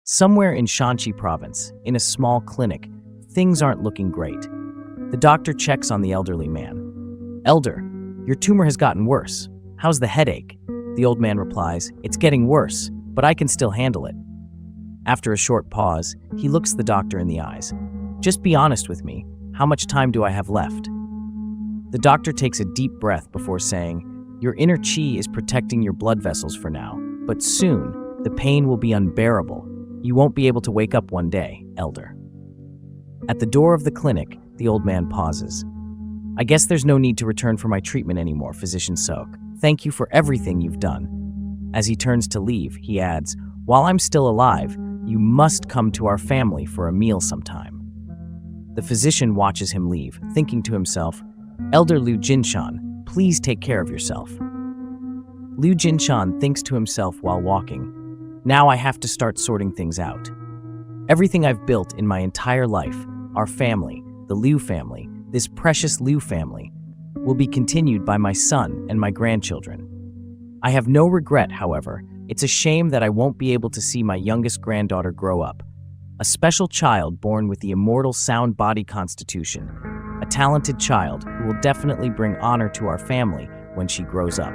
Somewhere in Shanxi province, in a small clinic, things aren't looking great. The doctor checks on the elderly man. "Elder, your tumor has gotten worse. How's the headache?" The old man replies, "It's getting worse, but I can still handle it." After a short pause, he looks the doctor in the eyes. "Just be honest with me. How much time do I have left?" The doctor takes a deep breath before saying, "Your inner chi is protecting your blood vessels for now, but soon, the pain will be unbearable. You won't be able to wake up one day, elder." At the door of the clinic, the old man pauses. "I guess there's no need to return for my treatment anymore, Physician Sok. Thank you for everything you've done." As he turns to leave, he adds, "While I'm still alive, you must come to our family for a meal sometime." The physician watches him leave, thinking to himself, "Elder Liu Jinshan, please take care of yourself." Liu Jinshan thinks to himself while walking, "Now I have to start sorting things out. Everything I've built in my entire life, our family, the Liu family, this precious Liu family, will be continued by my son and my grandchildren. I have no regret, however. It's a shame that I won't be able to see my youngest granddaughter grow up, a special child born with the immortal sound body constitution, a talented child who will definitely bring honor to our family when she grows up."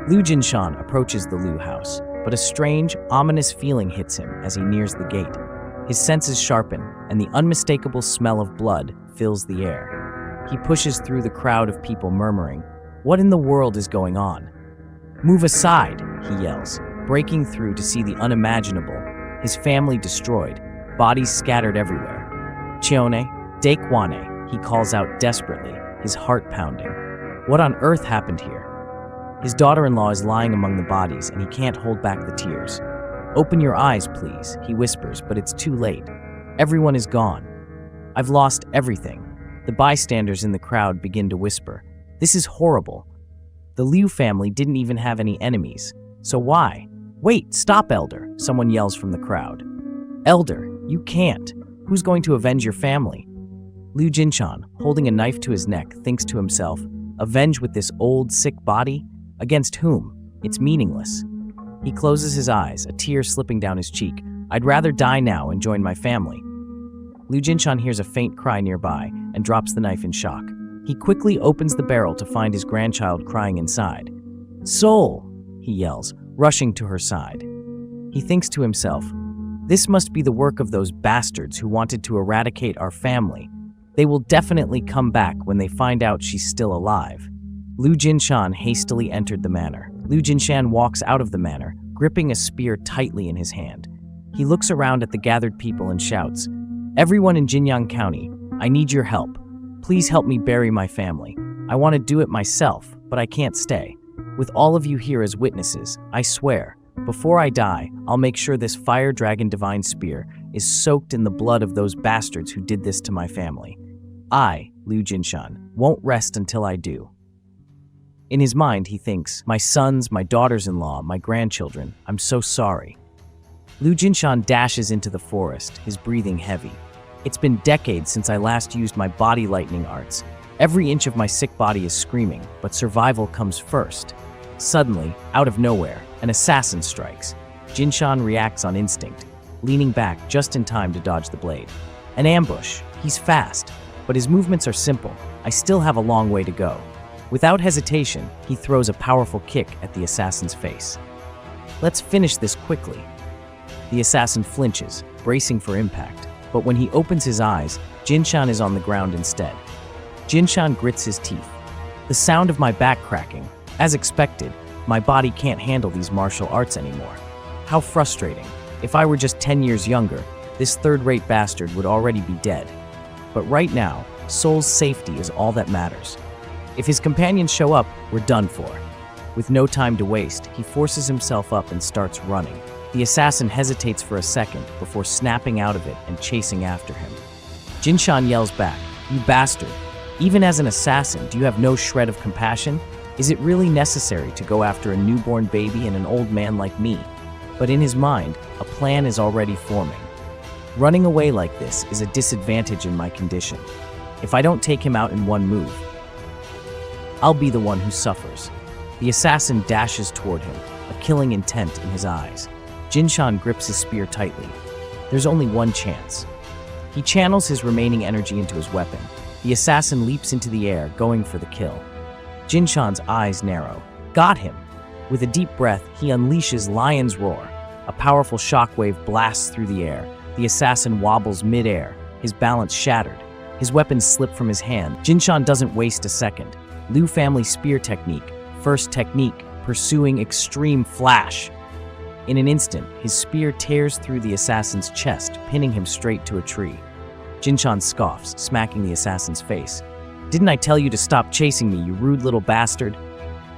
Liu Jinshan approaches the Liu house, but a strange, ominous feeling hits him as he nears the gate. His senses sharpen, and the unmistakable smell of blood fills the air. He pushes through the crowd of people murmuring, "What in the world is going on?" "Move aside," he yells, breaking through to see the unimaginable, his family destroyed, bodies scattered everywhere. "Chione, Daekwane," he calls out desperately, his heart pounding. What on earth happened here? His daughter-in-law is lying among the bodies, and he can't hold back the tears. "Open your eyes, please," he whispers, but it's too late. Everyone is gone. "I've lost everything." The bystanders in the crowd begin to whisper, "This is horrible. The Liu family didn't even have any enemies. So why?" "Wait, stop, Elder," someone yells from the crowd. "Elder, you can't. Who's going to avenge your family?" Liu Jinshan, holding a knife to his neck, thinks to himself, "Avenge with this old, sick body? Against whom? It's meaningless." He closes his eyes, a tear slipping down his cheek. "I'd rather die now and join my family." Liu Jinshan hears a faint cry nearby and drops the knife in shock. He quickly opens the barrel to find his grandchild crying inside. "Soul!" he yells, rushing to her side. He thinks to himself, "This must be the work of those bastards who wanted to eradicate our family. They will definitely come back when they find out she's still alive." Liu Jinshan hastily entered the manor. Liu Jinshan walks out of the manor, gripping a spear tightly in his hand. He looks around at the gathered people and shouts, "Everyone in Jinyang County, I need your help. Please help me bury my family. I want to do it myself, but I can't stay. With all of you here as witnesses, I swear, before I die, I'll make sure this fire dragon divine spear is soaked in the blood of those bastards who did this to my family. I, Liu Jinshan, won't rest until I do." In his mind, he thinks, "My sons, my daughters-in-law, my grandchildren, I'm so sorry." Liu Jinshan dashes into the forest, his breathing heavy. "It's been decades since I last used my body lightning arts. Every inch of my sick body is screaming, but survival comes first." Suddenly, out of nowhere, an assassin strikes. Jinshan reacts on instinct, leaning back just in time to dodge the blade. An ambush. He's fast, but his movements are simple. I still have a long way to go. Without hesitation, he throws a powerful kick at the assassin's face. "Let's finish this quickly." The assassin flinches, bracing for impact, but when he opens his eyes, Jinshan is on the ground instead. Jinshan grits his teeth. "The sound of my back cracking. As expected, my body can't handle these martial arts anymore. How frustrating. If I were just 10 years younger, this third-rate bastard would already be dead. But right now, Soul's safety is all that matters. If his companions show up, we're done for." With no time to waste, he forces himself up and starts running. The assassin hesitates for a second before snapping out of it and chasing after him. Jinshan yells back, "You bastard! Even as an assassin, do you have no shred of compassion? Is it really necessary to go after a newborn baby and an old man like me?" But in his mind, a plan is already forming. Running away like this is a disadvantage in my condition. If I don't take him out in one move, I'll be the one who suffers. The assassin dashes toward him, a killing intent in his eyes. Jinshan grips his spear tightly. There's only one chance. He channels his remaining energy into his weapon. The assassin leaps into the air, going for the kill. Jinshan's eyes narrow. Got him! With a deep breath, he unleashes Lion's Roar. A powerful shockwave blasts through the air. The assassin wobbles mid-air, his balance shattered. His weapons slip from his hand. Jinshan doesn't waste a second. Liu family spear technique, first technique, pursuing extreme flash. In an instant, his spear tears through the assassin's chest, pinning him straight to a tree. Jinshan scoffs, smacking the assassin's face. Didn't I tell you to stop chasing me, you rude little bastard?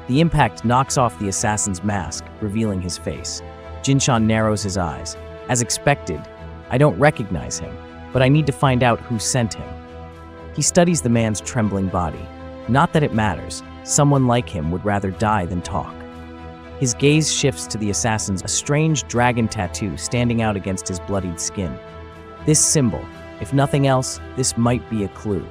The impact knocks off the assassin's mask, revealing his face. Jinshan narrows his eyes. As expected, I don't recognize him, but I need to find out who sent him. He studies the man's trembling body. Not that it matters. Someone like him would rather die than talk. His gaze shifts to the assassin's, a strange dragon tattoo standing out against his bloodied skin. This symbol, if nothing else, this might be a clue.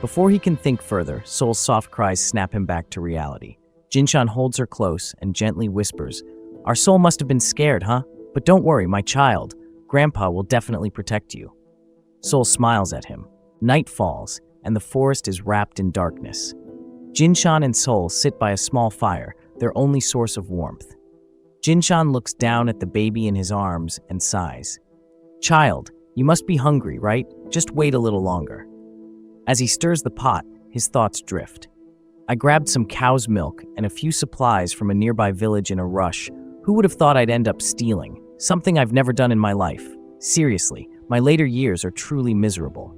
Before he can think further, Soul's soft cries snap him back to reality. Jinshan holds her close and gently whispers, "Our Soul must have been scared, huh? But don't worry, my child. Grandpa will definitely protect you." Soul smiles at him. Night falls, and the forest is wrapped in darkness. Jinshan and Soul sit by a small fire, their only source of warmth. Jinshan looks down at the baby in his arms and sighs. "Child, you must be hungry, right? Just wait a little longer." As he stirs the pot, his thoughts drift. I grabbed some cow's milk and a few supplies from a nearby village in a rush. Who would have thought I'd end up stealing? Something I've never done in my life. Seriously, my later years are truly miserable.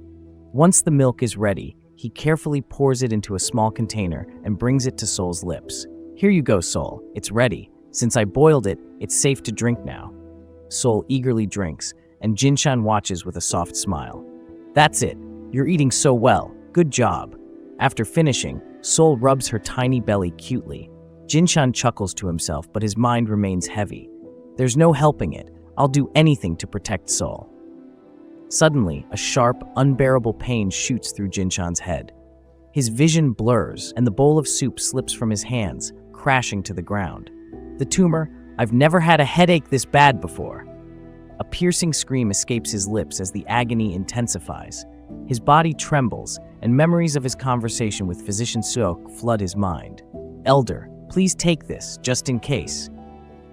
Once the milk is ready, he carefully pours it into a small container and brings it to Soul's lips. "Here you go, Soul. It's ready. Since I boiled it, it's safe to drink now." Soul eagerly drinks, and Jinshan watches with a soft smile. "That's it. You're eating so well. Good job." After finishing, Soul rubs her tiny belly cutely. Jinshan chuckles to himself, but his mind remains heavy. There's no helping it. I'll do anything to protect Soul. Suddenly, a sharp, unbearable pain shoots through Jinshan's head. His vision blurs, and the bowl of soup slips from his hands, crashing to the ground. The tumor, "I've never had a headache this bad before." A piercing scream escapes his lips as the agony intensifies. His body trembles, and memories of his conversation with Physician Suok flood his mind. "Elder, please take this, just in case.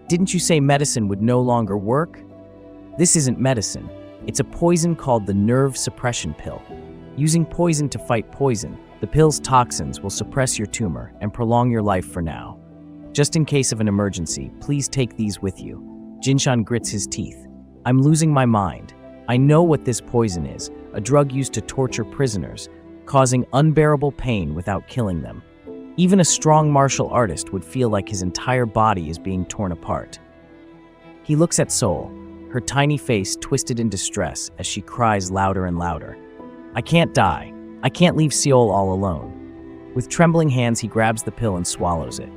Didn't you say medicine would no longer work?" "This isn't medicine. It's a poison called the nerve suppression pill. Using poison to fight poison, the pill's toxins will suppress your tumor and prolong your life for now. Just in case of an emergency, please take these with you." Jinshan grits his teeth. "I'm losing my mind. I know what this poison is, a drug used to torture prisoners, causing unbearable pain without killing them. Even a strong martial artist would feel like his entire body is being torn apart." He looks at Soul, her tiny face twisted in distress as she cries louder and louder. "I can't die. I can't leave Seol all alone." With trembling hands, he grabs the pill and swallows it.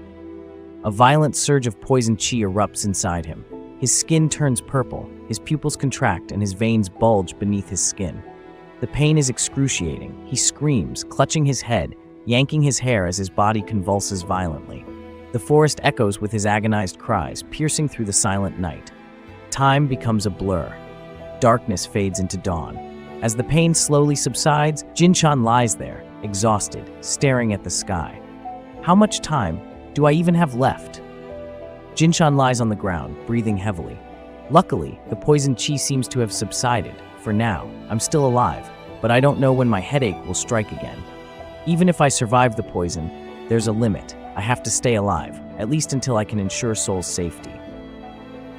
A violent surge of poison chi erupts inside him. His skin turns purple, his pupils contract, and his veins bulge beneath his skin. The pain is excruciating. He screams, clutching his head, yanking his hair as his body convulses violently. The forest echoes with his agonized cries, piercing through the silent night. Time becomes a blur. Darkness fades into dawn. As the pain slowly subsides, Jinshan lies there, exhausted, staring at the sky. How much time do I even have left? Jinshan lies on the ground, breathing heavily. Luckily, the poison chi seems to have subsided. For now, I'm still alive, but I don't know when my headache will strike again. Even if I survive the poison, there's a limit. I have to stay alive, at least until I can ensure Soul's safety.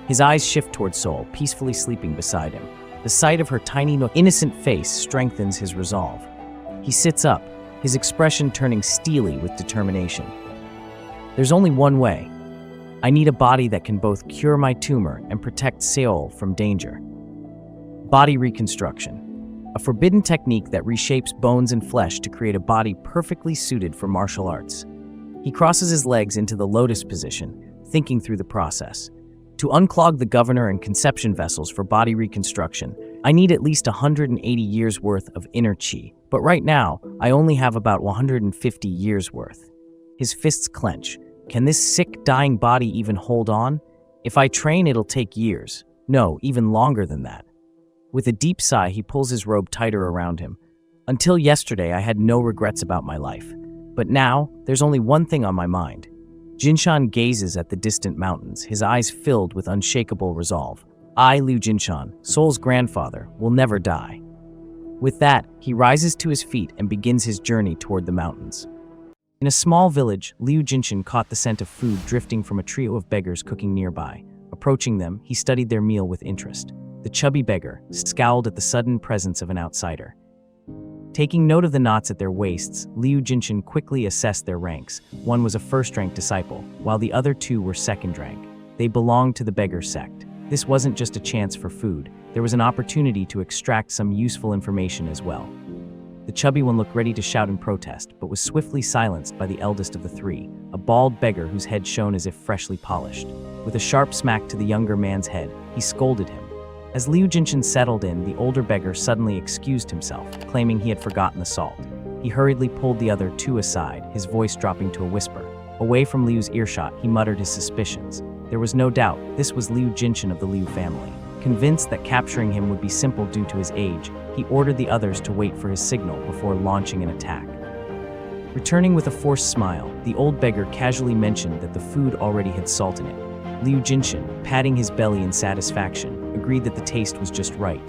His eyes shift toward Soul, peacefully sleeping beside him. The sight of her tiny, innocent face strengthens his resolve. He sits up, his expression turning steely with determination. There's only one way. I need a body that can both cure my tumor and protect Seol from danger. Body reconstruction, a forbidden technique that reshapes bones and flesh to create a body perfectly suited for martial arts. He crosses his legs into the lotus position, thinking through the process. To unclog the governor and conception vessels for body reconstruction, I need at least 180 years worth of inner chi, but right now, I only have about 150 years worth. His fists clench. Can this sick, dying body even hold on? If I train, it'll take years. No, even longer than that. With a deep sigh, he pulls his robe tighter around him. Until yesterday, I had no regrets about my life. But now, there's only one thing on my mind. Jinshan gazes at the distant mountains, his eyes filled with unshakable resolve. I, Liu Jinshan, Seoul's grandfather, will never die. With that, he rises to his feet and begins his journey toward the mountains. In a small village, Liu Jinshan caught the scent of food drifting from a trio of beggars cooking nearby. Approaching them, he studied their meal with interest. The chubby beggar scowled at the sudden presence of an outsider. Taking note of the knots at their waists, Liu Jinshan quickly assessed their ranks. One was a first-rank disciple, while the other two were second-rank. They belonged to the beggar sect. This wasn't just a chance for food. There was an opportunity to extract some useful information as well. The chubby one looked ready to shout in protest, but was swiftly silenced by the eldest of the three, a bald beggar whose head shone as if freshly polished. With a sharp smack to the younger man's head, he scolded him. As Liu Jinshan settled in, the older beggar suddenly excused himself, claiming he had forgotten the salt. He hurriedly pulled the other two aside, his voice dropping to a whisper. Away from Liu's earshot, he muttered his suspicions. There was no doubt this was Liu Jinshan of the Liu family. Convinced that capturing him would be simple due to his age, he ordered the others to wait for his signal before launching an attack. Returning with a forced smile, the old beggar casually mentioned that the food already had salt in it. Liu Jinshan, patting his belly in satisfaction, agreed that the taste was just right.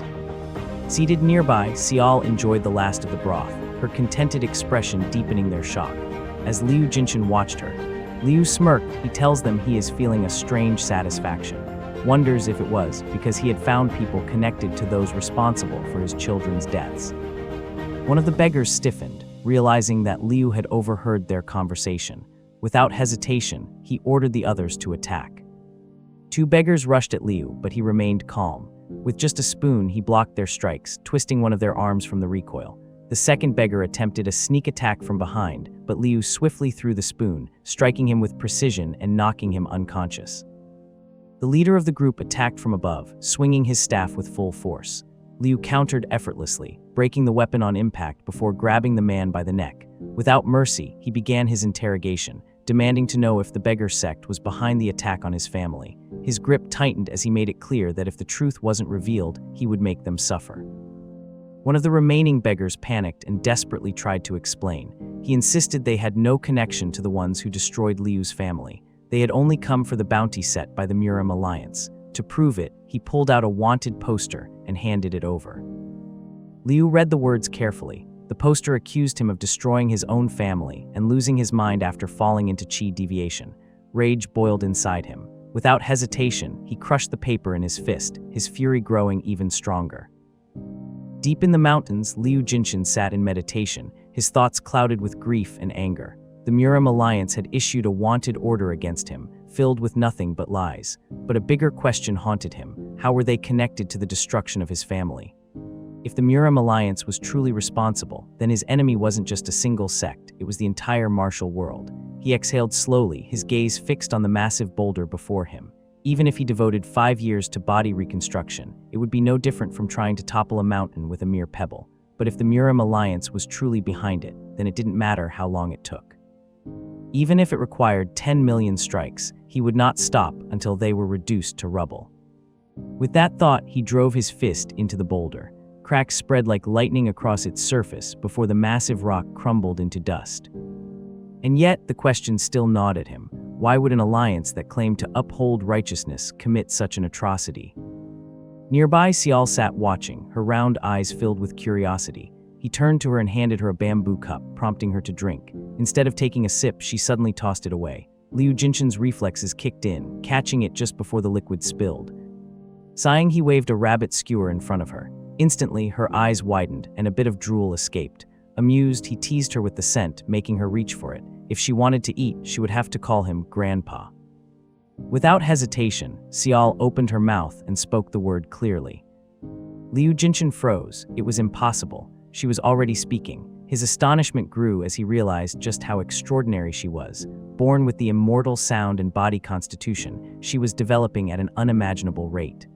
Seated nearby, Xiao enjoyed the last of the broth, her contented expression deepening their shock. As Liu Jinshan watched her, Liu smirked. He tells them he is feeling a strange satisfaction. Wonders if it was because he had found people connected to those responsible for his children's deaths. One of the beggars stiffened, realizing that Liu had overheard their conversation. Without hesitation, he ordered the others to attack. Two beggars rushed at Liu, but he remained calm. With just a spoon, he blocked their strikes, twisting one of their arms from the recoil. The second beggar attempted a sneak attack from behind, but Liu swiftly threw the spoon, striking him with precision and knocking him unconscious. The leader of the group attacked from above, swinging his staff with full force. Liu countered effortlessly, breaking the weapon on impact before grabbing the man by the neck. Without mercy, he began his interrogation, demanding to know if the beggar sect was behind the attack on his family. His grip tightened as he made it clear that if the truth wasn't revealed, he would make them suffer. One of the remaining beggars panicked and desperately tried to explain. He insisted they had no connection to the ones who destroyed Liu's family. They had only come for the bounty set by the Murim Alliance. To prove it, he pulled out a wanted poster and handed it over. Liu read the words carefully. The poster accused him of destroying his own family and losing his mind after falling into qi deviation. Rage boiled inside him. Without hesitation, he crushed the paper in his fist, his fury growing even stronger. Deep in the mountains, Liu Jinshan sat in meditation, his thoughts clouded with grief and anger. The Murim Alliance had issued a wanted order against him, filled with nothing but lies. But a bigger question haunted him. How were they connected to the destruction of his family? If the Murim Alliance was truly responsible, then his enemy wasn't just a single sect, it was the entire martial world. He exhaled slowly, his gaze fixed on the massive boulder before him. Even if he devoted 5 years to body reconstruction, it would be no different from trying to topple a mountain with a mere pebble. But if the Murim Alliance was truly behind it, then it didn't matter how long it took. Even if it required 10 million strikes, he would not stop until they were reduced to rubble. With that thought, he drove his fist into the boulder. Cracks spread like lightning across its surface before the massive rock crumbled into dust. And yet, the question still gnawed at him. Why would an alliance that claimed to uphold righteousness commit such an atrocity? Nearby, Xiao sat watching, her round eyes filled with curiosity. He turned to her and handed her a bamboo cup, prompting her to drink. Instead of taking a sip, she suddenly tossed it away. Liu Jinshan's reflexes kicked in, catching it just before the liquid spilled. Sighing, he waved a rabbit skewer in front of her. Instantly, her eyes widened, and a bit of drool escaped. Amused, he teased her with the scent, making her reach for it. If she wanted to eat, she would have to call him Grandpa. Without hesitation, Xiao opened her mouth and spoke the word clearly. Liu Jinshan froze. It was impossible. She was already speaking. His astonishment grew as he realized just how extraordinary she was. Born with the immortal sound and body constitution, she was developing at an unimaginable rate.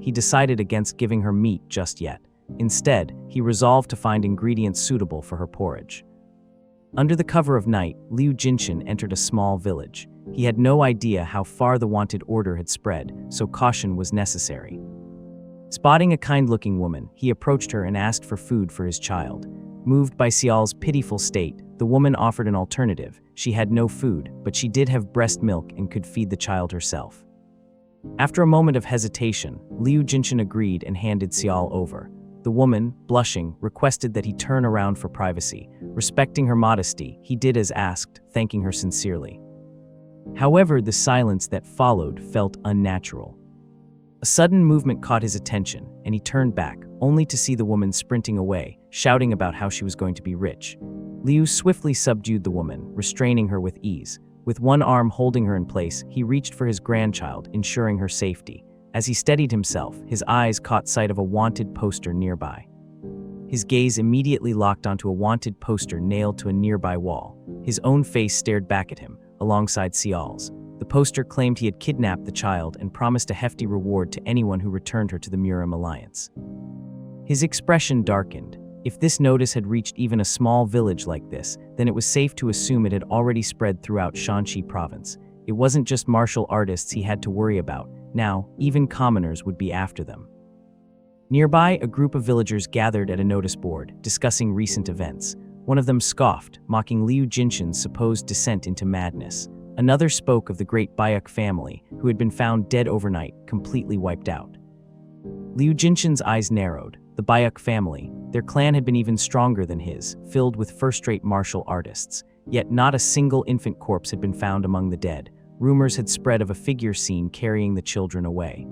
He decided against giving her meat just yet. Instead, he resolved to find ingredients suitable for her porridge. Under the cover of night, Liu Jinshan entered a small village. He had no idea how far the wanted order had spread, so caution was necessary. Spotting a kind-looking woman, he approached her and asked for food for his child. Moved by Xiao's pitiful state, the woman offered an alternative. She had no food, but she did have breast milk and could feed the child herself. After a moment of hesitation, Liu Jinshan agreed and handed Xiao over. The woman, blushing, requested that he turn around for privacy. Respecting her modesty, he did as asked, thanking her sincerely. However, the silence that followed felt unnatural. A sudden movement caught his attention, and he turned back, only to see the woman sprinting away, shouting about how she was going to be rich. Liu swiftly subdued the woman, restraining her with ease. With one arm holding her in place, he reached for his grandchild, ensuring her safety. As he steadied himself, his eyes caught sight of a wanted poster nearby. His gaze immediately locked onto a wanted poster nailed to a nearby wall. His own face stared back at him, alongside Xiao's. The poster claimed he had kidnapped the child and promised a hefty reward to anyone who returned her to the Murim Alliance. His expression darkened. If this notice had reached even a small village like this, then it was safe to assume it had already spread throughout Shanxi province. It wasn't just martial artists he had to worry about. Now, even commoners would be after them. Nearby, a group of villagers gathered at a notice board, discussing recent events. One of them scoffed, mocking Liu Jinshan's supposed descent into madness. Another spoke of the great Bayek family, who had been found dead overnight, completely wiped out. Liu Jinshan's eyes narrowed. The Bayek family, their clan had been even stronger than his, filled with first-rate martial artists. Yet not a single infant corpse had been found among the dead. Rumors had spread of a figure seen carrying the children away.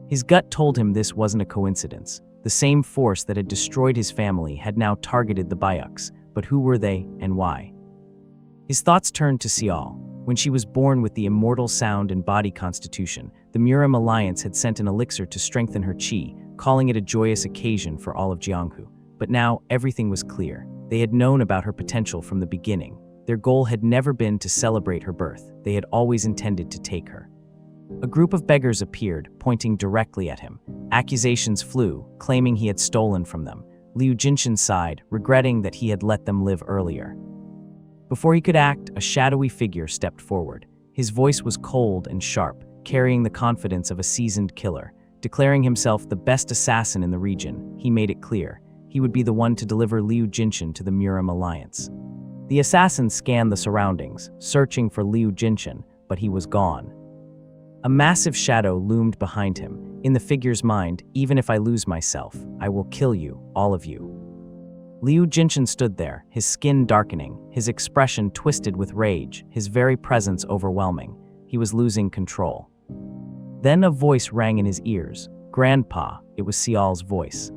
His gut told him this wasn't a coincidence. The same force that had destroyed his family had now targeted the Bayeks, but who were they and why? His thoughts turned to Xiao. When she was born with the immortal sound and body constitution, the Murim Alliance had sent an elixir to strengthen her qi, calling it a joyous occasion for all of Jianghu. But now, everything was clear. They had known about her potential from the beginning. Their goal had never been to celebrate her birth. They had always intended to take her. A group of beggars appeared, pointing directly at him. Accusations flew, claiming he had stolen from them. Liu Jinshan sighed, regretting that he had let them live earlier. Before he could act, a shadowy figure stepped forward. His voice was cold and sharp, carrying the confidence of a seasoned killer. Declaring himself the best assassin in the region, he made it clear he would be the one to deliver Liu Jinshan to the Murim Alliance. The assassin scanned the surroundings, searching for Liu Jinshan, but he was gone. A massive shadow loomed behind him. In the figure's mind, even if I lose myself, I will kill you, all of you. Liu Jinshan stood there, his skin darkening, his expression twisted with rage, his very presence overwhelming. He was losing control. Then a voice rang in his ears. "Grandpa," it was Xiao's voice.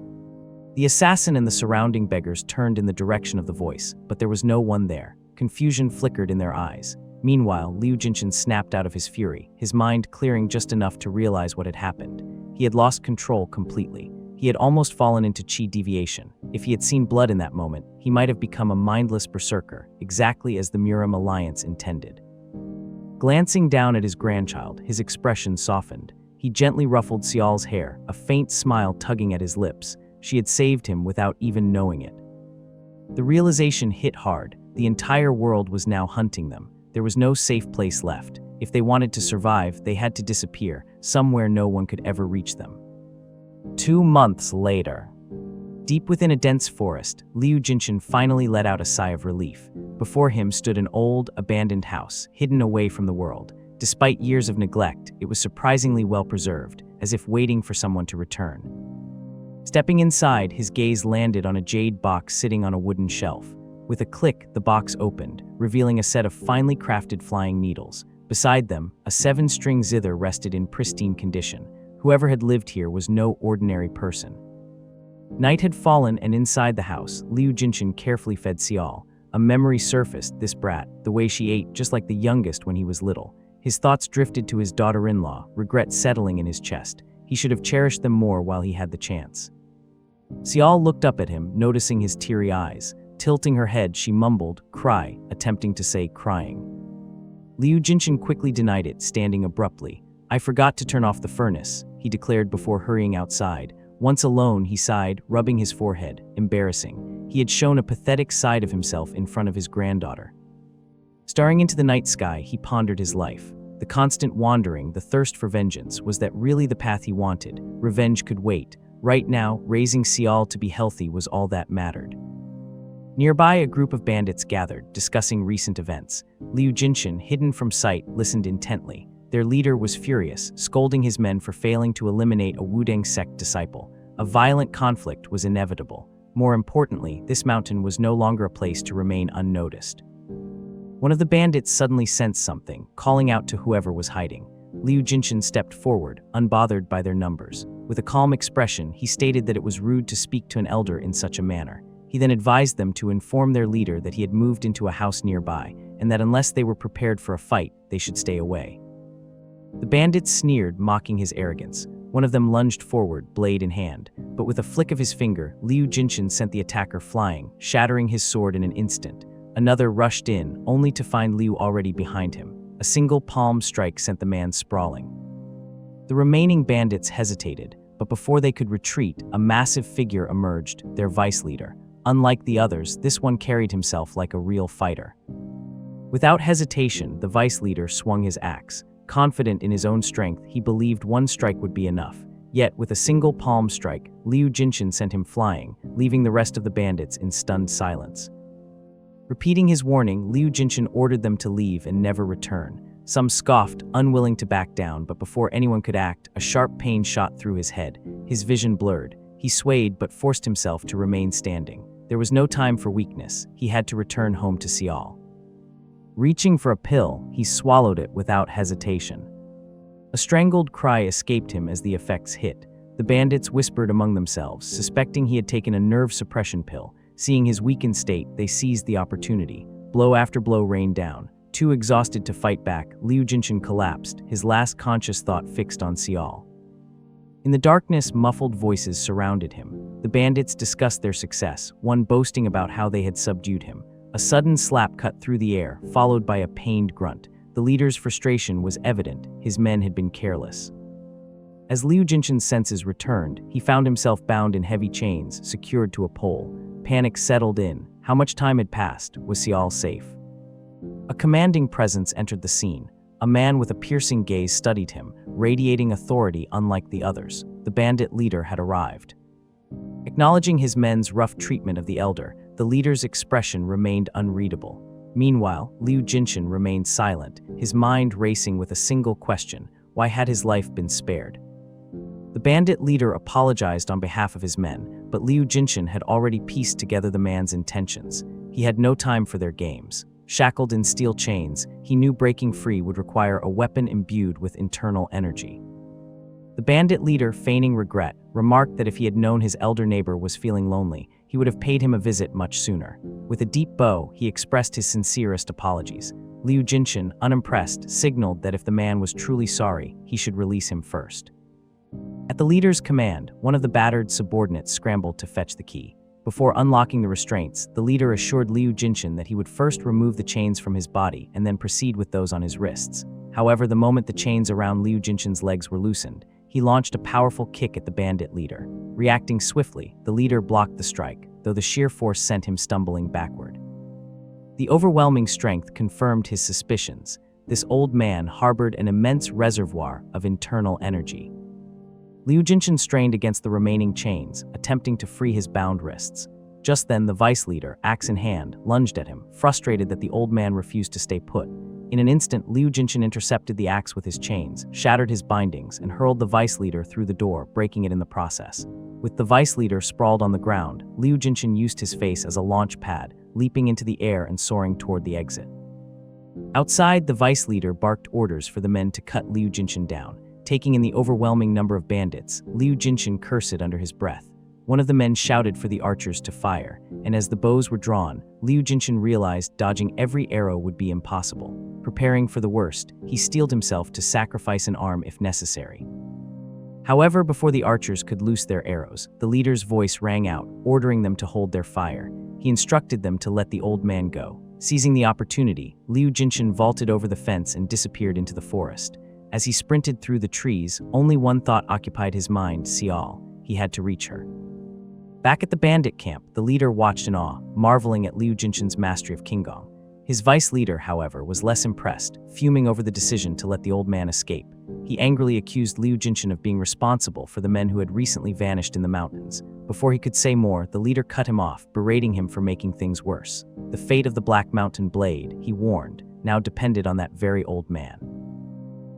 The assassin and the surrounding beggars turned in the direction of the voice, but there was no one there. Confusion flickered in their eyes. Meanwhile, Liu Jinshan snapped out of his fury, his mind clearing just enough to realize what had happened. He had lost control completely. He had almost fallen into qi deviation. If he had seen blood in that moment, he might have become a mindless berserker, exactly as the Murim Alliance intended. Glancing down at his grandchild, his expression softened. He gently ruffled Xiao's hair, a faint smile tugging at his lips. She had saved him without even knowing it. The realization hit hard. The entire world was now hunting them. There was no safe place left. If they wanted to survive, they had to disappear, somewhere no one could ever reach them. 2 months later. Deep within a dense forest, Liu Jinshan finally let out a sigh of relief. Before him stood an old, abandoned house, hidden away from the world. Despite years of neglect, it was surprisingly well preserved, as if waiting for someone to return. Stepping inside, his gaze landed on a jade box sitting on a wooden shelf. With a click, the box opened, revealing a set of finely crafted flying needles. Beside them, a 7-string zither rested in pristine condition. Whoever had lived here was no ordinary person. Night had fallen, and inside the house, Liu Jinshan carefully fed Xiao. A memory surfaced, this brat, the way she ate, just like the youngest when he was little. His thoughts drifted to his daughter-in-law, regret settling in his chest. He should have cherished them more while he had the chance. Xiao looked up at him, noticing his teary eyes. Tilting her head, she mumbled, "Cry," attempting to say crying. Liu Jinshan quickly denied it, standing abruptly. "I forgot to turn off the furnace," he declared before hurrying outside. Once alone, he sighed, rubbing his forehead. Embarrassing. He had shown a pathetic side of himself in front of his granddaughter. Staring into the night sky, he pondered his life. The constant wandering, the thirst for vengeance, was that really the path he wanted? Revenge could wait. Right now, raising Seol to be healthy was all that mattered. Nearby, a group of bandits gathered, discussing recent events. Liu Jinshan, hidden from sight, listened intently. Their leader was furious, scolding his men for failing to eliminate a Wudang sect disciple. A violent conflict was inevitable. More importantly, this mountain was no longer a place to remain unnoticed. One of the bandits suddenly sensed something, calling out to whoever was hiding. Liu Jinshan stepped forward, unbothered by their numbers. With a calm expression, he stated that it was rude to speak to an elder in such a manner. He then advised them to inform their leader that he had moved into a house nearby, and that unless they were prepared for a fight, they should stay away. The bandits sneered, mocking his arrogance. One of them lunged forward, blade in hand, but with a flick of his finger, Liu Jinshan sent the attacker flying, shattering his sword in an instant. Another rushed in, only to find Liu already behind him. A single palm strike sent the man sprawling. The remaining bandits hesitated, but before they could retreat, a massive figure emerged, their vice leader. Unlike the others, this one carried himself like a real fighter. Without hesitation, the vice leader swung his axe. Confident in his own strength, he believed one strike would be enough. Yet, with a single palm strike, Liu Jinshan sent him flying, leaving the rest of the bandits in stunned silence. Repeating his warning, Liu Jinshan ordered them to leave and never return. Some scoffed, unwilling to back down, but before anyone could act, a sharp pain shot through his head. His vision blurred. He swayed but forced himself to remain standing. There was no time for weakness. He had to return home to Seol. Reaching for a pill, he swallowed it without hesitation. A strangled cry escaped him as the effects hit. The bandits whispered among themselves, suspecting he had taken a nerve suppression pill. Seeing his weakened state, they seized the opportunity. Blow after blow rained down. Too exhausted to fight back, Liu Jinshan collapsed, his last conscious thought fixed on Seol. In the darkness, muffled voices surrounded him. The bandits discussed their success, one boasting about how they had subdued him. A sudden slap cut through the air, followed by a pained grunt. The leader's frustration was evident. His men had been careless. As Liu Jinshan's senses returned, he found himself bound in heavy chains, secured to a pole. Panic settled in. How much time had passed? Was Seol safe? A commanding presence entered the scene. A man with a piercing gaze studied him, radiating authority unlike the others. The bandit leader had arrived. Acknowledging his men's rough treatment of the elder, the leader's expression remained unreadable. Meanwhile, Liu Jinshan remained silent, his mind racing with a single question: why had his life been spared? The bandit leader apologized on behalf of his men, but Liu Jinshan had already pieced together the man's intentions. He had no time for their games. Shackled in steel chains, he knew breaking free would require a weapon imbued with internal energy. The bandit leader, feigning regret, remarked that if he had known his elder neighbor was feeling lonely, he would have paid him a visit much sooner. With a deep bow, he expressed his sincerest apologies. Liu Jinshan, unimpressed, signaled that if the man was truly sorry, he should release him first. At the leader's command, one of the battered subordinates scrambled to fetch the key. Before unlocking the restraints, the leader assured Liu Jinshan that he would first remove the chains from his body and then proceed with those on his wrists. However, the moment the chains around Liu Jinshan's legs were loosened, he launched a powerful kick at the bandit leader. Reacting swiftly, the leader blocked the strike, though the sheer force sent him stumbling backward. The overwhelming strength confirmed his suspicions. This old man harbored an immense reservoir of internal energy. Liu Jinshan strained against the remaining chains, attempting to free his bound wrists. Just then, the vice leader, axe in hand, lunged at him, frustrated that the old man refused to stay put. In an instant, Liu Jinshan intercepted the axe with his chains, shattered his bindings, and hurled the vice leader through the door, breaking it in the process. With the vice leader sprawled on the ground, Liu Jinshan used his face as a launch pad, leaping into the air and soaring toward the exit. Outside, the vice leader barked orders for the men to cut Liu Jinshan down. Taking in the overwhelming number of bandits, Liu Jinshan cursed under his breath. One of the men shouted for the archers to fire, and as the bows were drawn, Liu Jinshan realized dodging every arrow would be impossible. Preparing for the worst, he steeled himself to sacrifice an arm if necessary. However, before the archers could loose their arrows, the leader's voice rang out, ordering them to hold their fire. He instructed them to let the old man go. Seizing the opportunity, Liu Jinshan vaulted over the fence and disappeared into the forest. As he sprinted through the trees, only one thought occupied his mind: Seol. He had to reach her. Back at the bandit camp, the leader watched in awe, marveling at Liu Jinshan's mastery of Qinggong. His vice leader, however, was less impressed, fuming over the decision to let the old man escape. He angrily accused Liu Jinshan of being responsible for the men who had recently vanished in the mountains. Before he could say more, the leader cut him off, berating him for making things worse. The fate of the Black Mountain Blade, he warned, now depended on that very old man.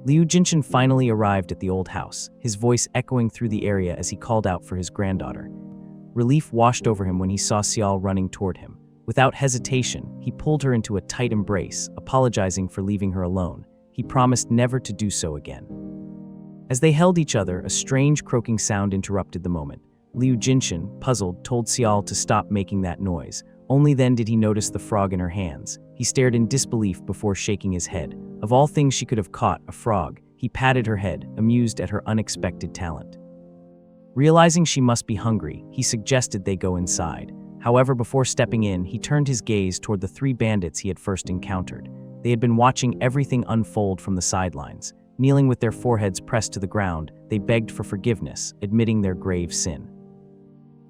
Liu Jinshan finally arrived at the old house, his voice echoing through the area as he called out for his granddaughter. Relief washed over him when he saw Xiao running toward him. Without hesitation, he pulled her into a tight embrace, apologizing for leaving her alone. He promised never to do so again. As they held each other, a strange croaking sound interrupted the moment. Liu Jinshan, puzzled, told Xiao to stop making that noise. Only then did he notice the frog in her hands. He stared in disbelief before shaking his head. Of all things she could have caught, a frog, he patted her head, amused at her unexpected talent. Realizing she must be hungry, he suggested they go inside. However, before stepping in, he turned his gaze toward the three bandits he had first encountered. They had been watching everything unfold from the sidelines. Kneeling with their foreheads pressed to the ground, they begged for forgiveness, admitting their grave sin.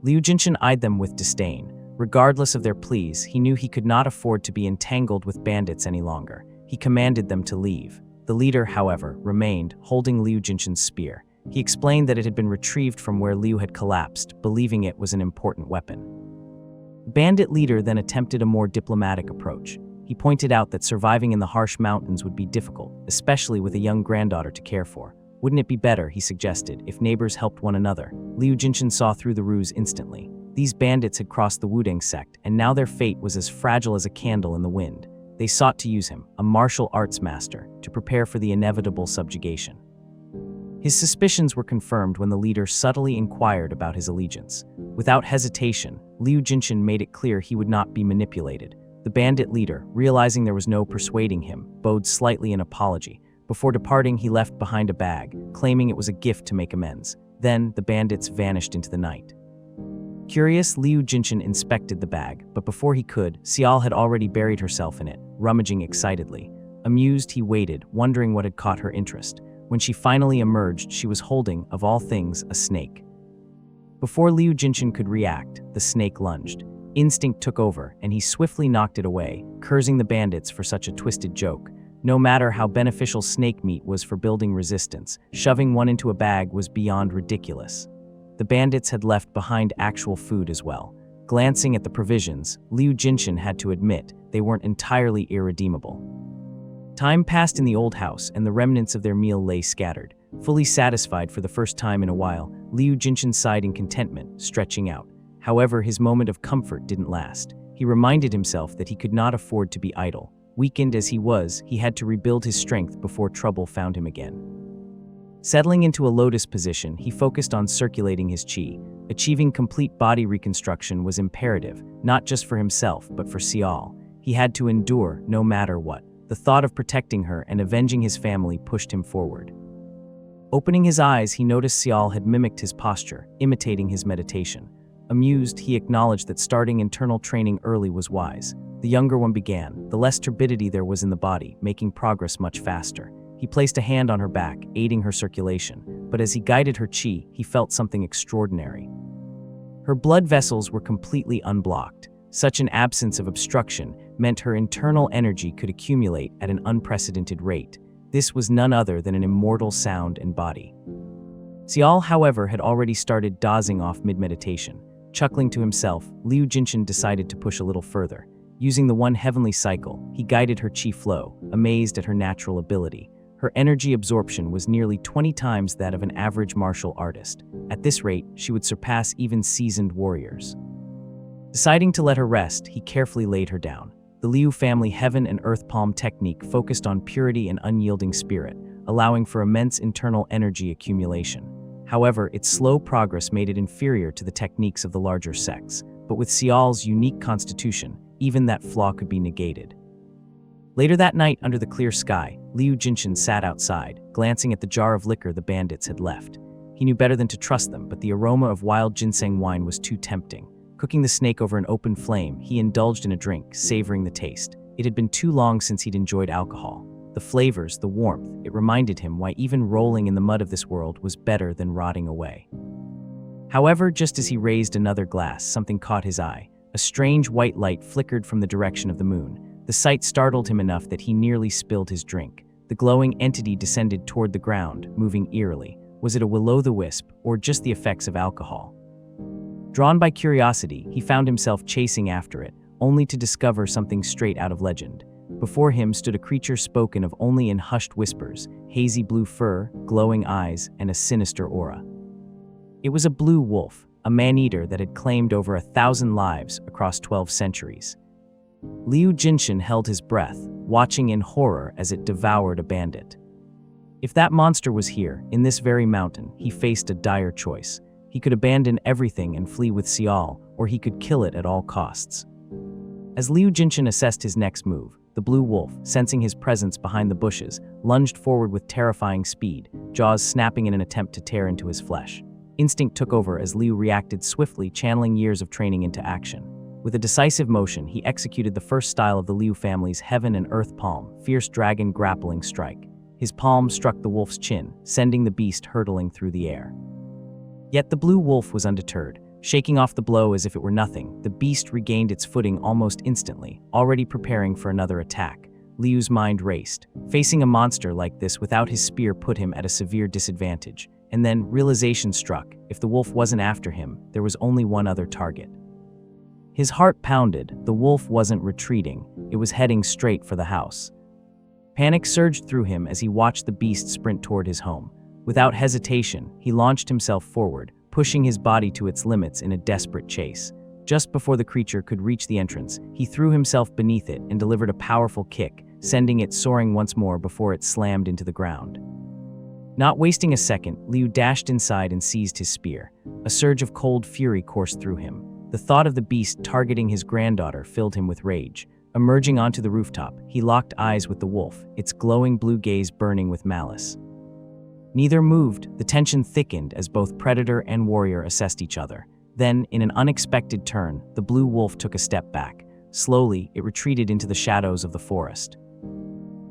Liu Jinshan eyed them with disdain. Regardless of their pleas, he knew he could not afford to be entangled with bandits any longer. He commanded them to leave. The leader, however, remained, holding Liu Jinshan's spear. He explained that it had been retrieved from where Liu had collapsed, believing it was an important weapon. The bandit leader then attempted a more diplomatic approach. He pointed out that surviving in the harsh mountains would be difficult, especially with a young granddaughter to care for. Wouldn't it be better, he suggested, if neighbors helped one another? Liu Jinshan saw through the ruse instantly. These bandits had crossed the Wudang sect, and now their fate was as fragile as a candle in the wind. They sought to use him, a martial arts master, to prepare for the inevitable subjugation. His suspicions were confirmed when the leader subtly inquired about his allegiance. Without hesitation, Liu Jinshan made it clear he would not be manipulated. The bandit leader, realizing there was no persuading him, bowed slightly in apology. Before departing, he left behind a bag, claiming it was a gift to make amends. Then, the bandits vanished into the night. Curious, Liu Jinshan inspected the bag, but before he could, Xiao had already buried herself in it, rummaging excitedly. Amused, he waited, wondering what had caught her interest. When she finally emerged, she was holding, of all things, a snake. Before Liu Jinshan could react, the snake lunged. Instinct took over, and he swiftly knocked it away, cursing the bandits for such a twisted joke. No matter how beneficial snake meat was for building resistance, shoving one into a bag was beyond ridiculous. The bandits had left behind actual food as well. Glancing at the provisions, Liu Jinshan had to admit they weren't entirely irredeemable. Time passed in the old house, and the remnants of their meal lay scattered. Fully satisfied for the first time in a while, Liu Jinshan sighed in contentment, stretching out. However, his moment of comfort didn't last. He reminded himself that he could not afford to be idle. Weakened as he was, he had to rebuild his strength before trouble found him again. Settling into a lotus position, he focused on circulating his qi. Achieving complete body reconstruction was imperative, not just for himself, but for Xiao. He had to endure, no matter what. The thought of protecting her and avenging his family pushed him forward. Opening his eyes, he noticed Xiao had mimicked his posture, imitating his meditation. Amused, he acknowledged that starting internal training early was wise. The younger one began, the less turbidity there was in the body, making progress much faster. He placed a hand on her back, aiding her circulation, but as he guided her qi, he felt something extraordinary. Her blood vessels were completely unblocked. Such an absence of obstruction meant her internal energy could accumulate at an unprecedented rate. This was none other than an immortal sound and body. Xiao, however, had already started dozing off mid-meditation. Chuckling to himself, Liu Jinshan decided to push a little further. Using the one heavenly cycle, he guided her qi flow, amazed at her natural ability. Her energy absorption was nearly 20 times that of an average martial artist. At this rate, she would surpass even seasoned warriors. Deciding to let her rest, he carefully laid her down. The Liu family heaven and earth palm technique focused on purity and unyielding spirit, allowing for immense internal energy accumulation. However, its slow progress made it inferior to the techniques of the larger sects, but with Xiao's unique constitution, even that flaw could be negated. Later that night, under the clear sky, Liu Jinshan sat outside, glancing at the jar of liquor the bandits had left. He knew better than to trust them, but the aroma of wild ginseng wine was too tempting. Cooking the snake over an open flame, he indulged in a drink, savoring the taste. It had been too long since he'd enjoyed alcohol. The flavors, the warmth, it reminded him why even rolling in the mud of this world was better than rotting away. However, just as he raised another glass, something caught his eye. A strange white light flickered from the direction of the moon. The sight startled him enough that he nearly spilled his drink. The glowing entity descended toward the ground, moving eerily. Was it a will-o'-the-wisp, or just the effects of alcohol? Drawn by curiosity, he found himself chasing after it, only to discover something straight out of legend. Before him stood a creature spoken of only in hushed whispers, hazy blue fur, glowing eyes, and a sinister aura. It was a blue wolf, a man-eater that had claimed over 1,000 lives across 12 centuries. Liu Jinshan held his breath, watching in horror as it devoured a bandit. If that monster was here, in this very mountain, he faced a dire choice. He could abandon everything and flee with Sial, or he could kill it at all costs. As Liu Jinshan assessed his next move, the blue wolf, sensing his presence behind the bushes, lunged forward with terrifying speed, jaws snapping in an attempt to tear into his flesh. Instinct took over as Liu reacted swiftly, channeling years of training into action. With a decisive motion, he executed the first style of the Liu family's heaven and earth palm, fierce dragon grappling strike. His palm struck the wolf's chin, sending the beast hurtling through the air. Yet the blue wolf was undeterred. Shaking off the blow as if it were nothing, the beast regained its footing almost instantly, already preparing for another attack. Liu's mind raced. Facing a monster like this without his spear put him at a severe disadvantage. And then realization struck. If the wolf wasn't after him, there was only one other target. His heart pounded. The wolf wasn't retreating. It was heading straight for the house. Panic surged through him as he watched the beast sprint toward his home. Without hesitation, he launched himself forward, pushing his body to its limits in a desperate chase. Just before the creature could reach the entrance, he threw himself beneath it and delivered a powerful kick, sending it soaring once more before it slammed into the ground. Not wasting a second, Liu dashed inside and seized his spear. A surge of cold fury coursed through him. The thought of the beast targeting his granddaughter filled him with rage. Emerging onto the rooftop, he locked eyes with the wolf, its glowing blue gaze burning with malice. Neither moved. The tension thickened as both predator and warrior assessed each other. Then, in an unexpected turn, the blue wolf took a step back. Slowly, it retreated into the shadows of the forest.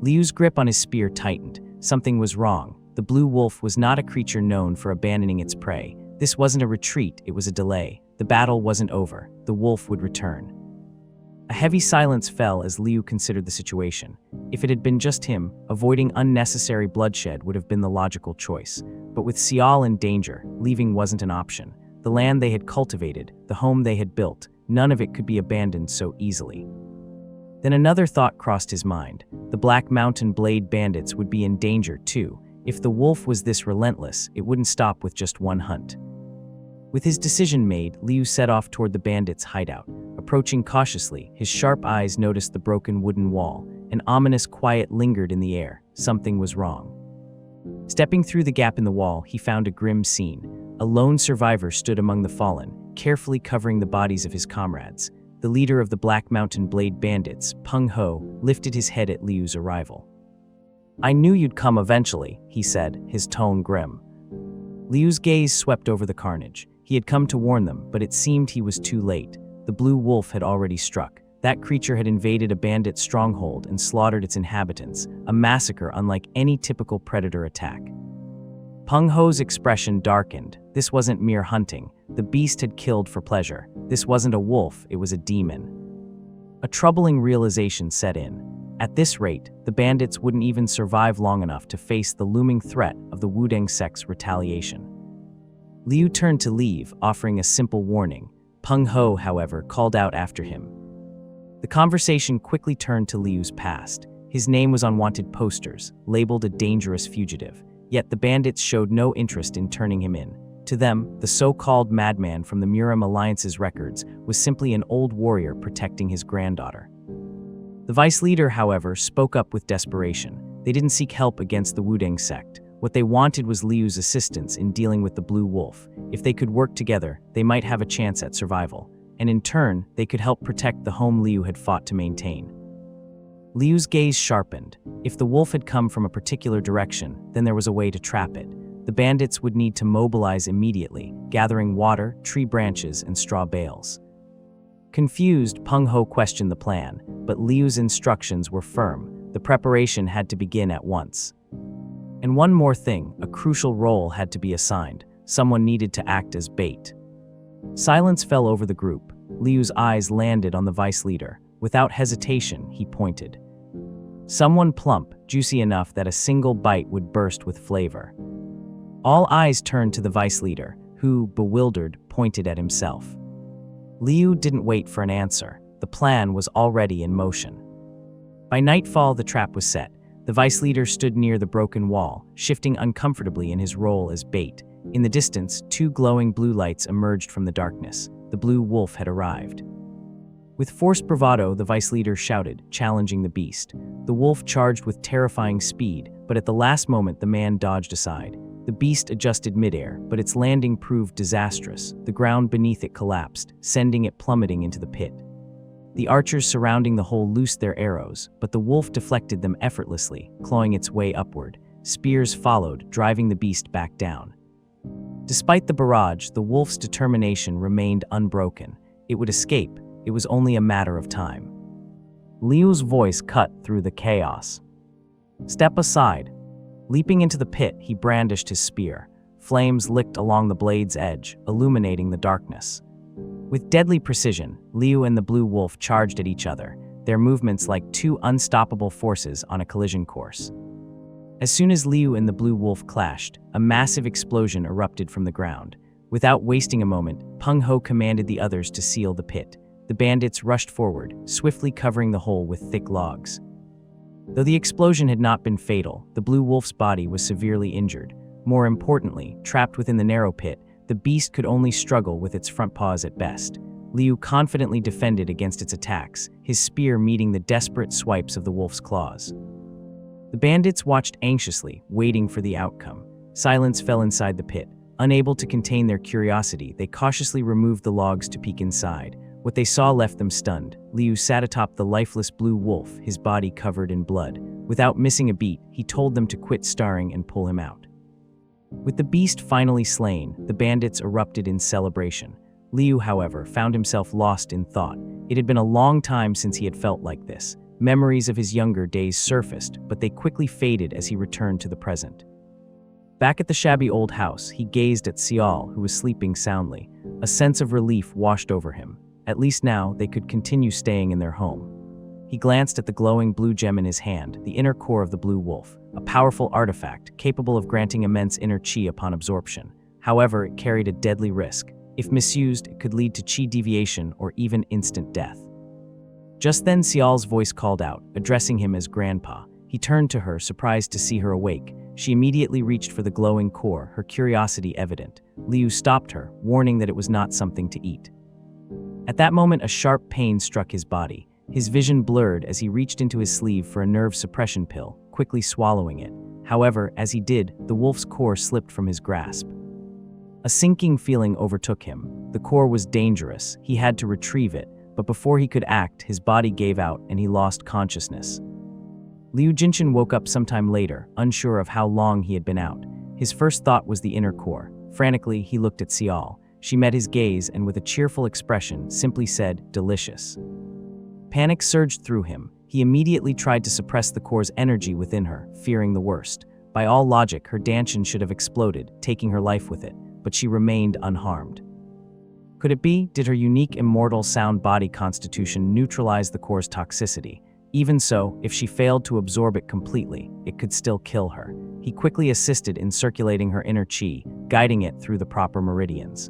Liu's grip on his spear tightened. Something was wrong. The blue wolf was not a creature known for abandoning its prey. This wasn't a retreat, it was a delay. The battle wasn't over. The wolf would return. A heavy silence fell as Liu considered the situation. If it had been just him, avoiding unnecessary bloodshed would have been the logical choice. But with Sial in danger, leaving wasn't an option. The land they had cultivated, the home they had built, none of it could be abandoned so easily. Then another thought crossed his mind. The Black Mountain Blade bandits would be in danger too. If the wolf was this relentless, it wouldn't stop with just one hunt. With his decision made, Liu set off toward the bandits' hideout. Approaching cautiously, his sharp eyes noticed the broken wooden wall. An ominous quiet lingered in the air. Something was wrong. Stepping through the gap in the wall, he found a grim scene. A lone survivor stood among the fallen, carefully covering the bodies of his comrades. The leader of the Black Mountain Blade bandits, Peng Ho, lifted his head at Liu's arrival. "I knew you'd come eventually," he said, his tone grim. Liu's gaze swept over the carnage. He had come to warn them, but it seemed he was too late. The blue wolf had already struck. That creature had invaded a bandit stronghold and slaughtered its inhabitants, a massacre unlike any typical predator attack. Peng Ho's expression darkened. This wasn't mere hunting. The beast had killed for pleasure. This wasn't a wolf, it was a demon. A troubling realization set in. At this rate, the bandits wouldn't even survive long enough to face the looming threat of the Wudang sect's retaliation. Liu turned to leave, offering a simple warning. Peng Ho, however, called out after him. The conversation quickly turned to Liu's past. His name was on wanted posters, labeled a dangerous fugitive. Yet the bandits showed no interest in turning him in. To them, the so-called madman from the Murim Alliance's records was simply an old warrior protecting his granddaughter. The vice leader, however, spoke up with desperation. They didn't seek help against the Wudang sect. What they wanted was Liu's assistance in dealing with the blue wolf. If they could work together, they might have a chance at survival. And in turn, they could help protect the home Liu had fought to maintain. Liu's gaze sharpened. If the wolf had come from a particular direction, then there was a way to trap it. The bandits would need to mobilize immediately, gathering water, tree branches, and straw bales. Confused, Peng Ho questioned the plan, but Liu's instructions were firm. The preparation had to begin at once. And one more thing, a crucial role had to be assigned. Someone needed to act as bait. Silence fell over the group. Liu's eyes landed on the vice leader. Without hesitation, he pointed. Someone plump, juicy enough that a single bite would burst with flavor. All eyes turned to the vice leader, who, bewildered, pointed at himself. Liu didn't wait for an answer. The plan was already in motion. By nightfall, the trap was set. The vice leader stood near the broken wall, shifting uncomfortably in his role as bait. In the distance, two glowing blue lights emerged from the darkness. The blue wolf had arrived. With forced bravado, the vice leader shouted, challenging the beast. The wolf charged with terrifying speed, but at the last moment the man dodged aside. The beast adjusted midair, but its landing proved disastrous. The ground beneath it collapsed, sending it plummeting into the pit. The archers surrounding the hole loosed their arrows, but the wolf deflected them effortlessly, clawing its way upward. Spears followed, driving the beast back down. Despite the barrage, the wolf's determination remained unbroken. It would escape. It was only a matter of time. Liu's voice cut through the chaos. "Step aside." Leaping into the pit, he brandished his spear. Flames licked along the blade's edge, illuminating the darkness. With deadly precision, Liu and the blue wolf charged at each other, their movements like two unstoppable forces on a collision course. As soon as Liu and the blue wolf clashed, a massive explosion erupted from the ground. Without wasting a moment, Peng Ho commanded the others to seal the pit. The bandits rushed forward, swiftly covering the hole with thick logs. Though the explosion had not been fatal, the blue wolf's body was severely injured. More importantly, trapped within the narrow pit, the beast could only struggle with its front paws at best. Liu confidently defended against its attacks, his spear meeting the desperate swipes of the wolf's claws. The bandits watched anxiously, waiting for the outcome. Silence fell inside the pit. Unable to contain their curiosity, they cautiously removed the logs to peek inside. What they saw left them stunned. Liu sat atop the lifeless blue wolf, his body covered in blood. Without missing a beat, he told them to quit starring and pull him out. With the beast finally slain, the bandits erupted in celebration. Liu, however, found himself lost in thought. It had been a long time since he had felt like this. Memories of his younger days surfaced, but they quickly faded as he returned to the present. Back at the shabby old house, he gazed at Xiao, who was sleeping soundly. A sense of relief washed over him. At least now, they could continue staying in their home. He glanced at the glowing blue gem in his hand, the inner core of the blue wolf, a powerful artifact capable of granting immense inner chi upon absorption. However, it carried a deadly risk. If misused, it could lead to chi deviation or even instant death. Just then, Xiao's voice called out, addressing him as Grandpa. He turned to her, surprised to see her awake. She immediately reached for the glowing core, her curiosity evident. Liu stopped her, warning that it was not something to eat. At that moment, a sharp pain struck his body. His vision blurred as he reached into his sleeve for a nerve suppression pill, quickly swallowing it. However, as he did, the wolf's core slipped from his grasp. A sinking feeling overtook him. The core was dangerous. He had to retrieve it, but before he could act, his body gave out and he lost consciousness. Liu Jinshan woke up sometime later, unsure of how long he had been out. His first thought was the inner core. Frantically, he looked at Xiao. She met his gaze and with a cheerful expression simply said, "Delicious." Panic surged through him. He immediately tried to suppress the core's energy within her, fearing the worst. By all logic, her Danshan should have exploded, taking her life with it, but she remained unharmed. Could it be? Did her unique immortal sound body constitution neutralize the core's toxicity? Even so, if she failed to absorb it completely, it could still kill her. He quickly assisted in circulating her inner chi, guiding it through the proper meridians.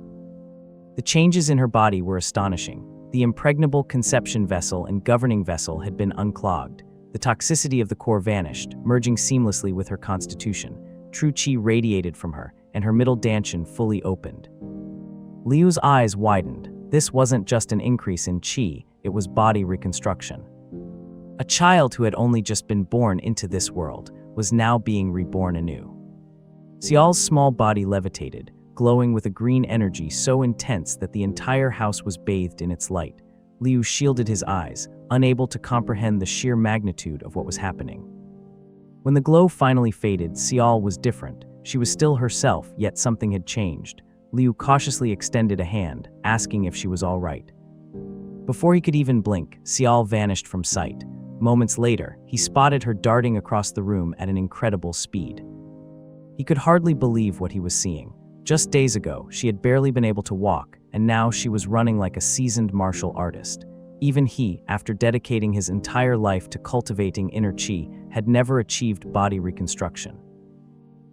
The changes in her body were astonishing. The impregnable conception vessel and governing vessel had been unclogged. The toxicity of the core vanished, merging seamlessly with her constitution. True chi radiated from her, and her middle Danshan fully opened. Liu's eyes widened. This wasn't just an increase in chi, it was body reconstruction. A child who had only just been born into this world was now being reborn anew. Xiao's small body levitated, glowing with a green energy so intense that the entire house was bathed in its light. Liu shielded his eyes, unable to comprehend the sheer magnitude of what was happening. When the glow finally faded, Xiao was different. She was still herself, yet something had changed. Liu cautiously extended a hand, asking if she was all right. Before he could even blink, Xiao vanished from sight. Moments later, he spotted her darting across the room at an incredible speed. He could hardly believe what he was seeing. Just days ago, she had barely been able to walk, and now she was running like a seasoned martial artist. Even he, after dedicating his entire life to cultivating inner chi, had never achieved body reconstruction.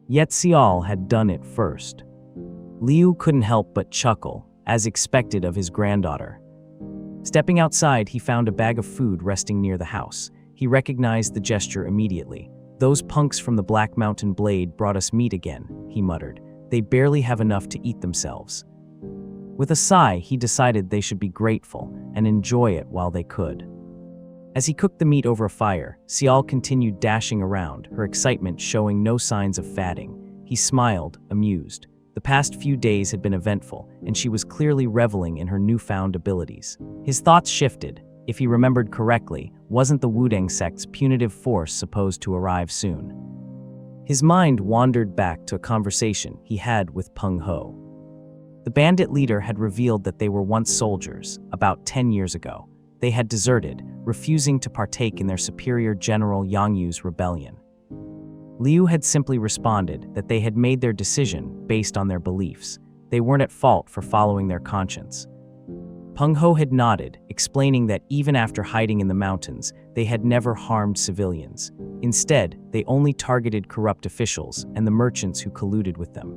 Yet Xiao had done it first. Liu couldn't help but chuckle, as expected of his granddaughter. Stepping outside, he found a bag of food resting near the house. He recognized the gesture immediately. "Those punks from the Black Mountain Blade brought us meat again," he muttered. "They barely have enough to eat themselves." With a sigh, he decided they should be grateful and enjoy it while they could. As he cooked the meat over a fire, Xiao continued dashing around, her excitement showing no signs of fading. He smiled, amused. The past few days had been eventful, and she was clearly reveling in her newfound abilities. His thoughts shifted. If he remembered correctly, wasn't the Wudang sect's punitive force supposed to arrive soon? His mind wandered back to a conversation he had with Peng Ho. The bandit leader had revealed that they were once soldiers, about 10 years ago. They had deserted, refusing to partake in their superior General Yang Yu's rebellion. Liu had simply responded that they had made their decision based on their beliefs. They weren't at fault for following their conscience. Peng Ho had nodded, explaining that even after hiding in the mountains, they had never harmed civilians. Instead, they only targeted corrupt officials and the merchants who colluded with them.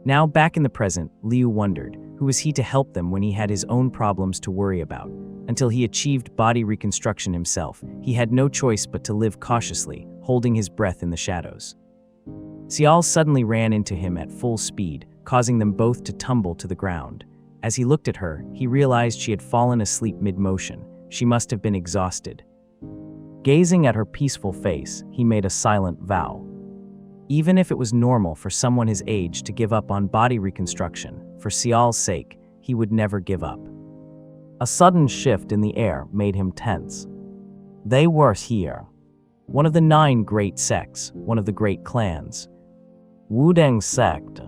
Now, back in the present, Liu wondered, who was he to help them when he had his own problems to worry about? Until he achieved body reconstruction himself, he had no choice but to live cautiously, holding his breath in the shadows. Xiao suddenly ran into him at full speed, causing them both to tumble to the ground. As he looked at her, he realized she had fallen asleep mid-motion. She must have been exhausted. Gazing at her peaceful face, he made a silent vow. Even if it was normal for someone his age to give up on body reconstruction, for Xiao's sake, he would never give up. A sudden shift in the air made him tense. They were here. One of the 9 great sects, one of the great clans. Wudang sect.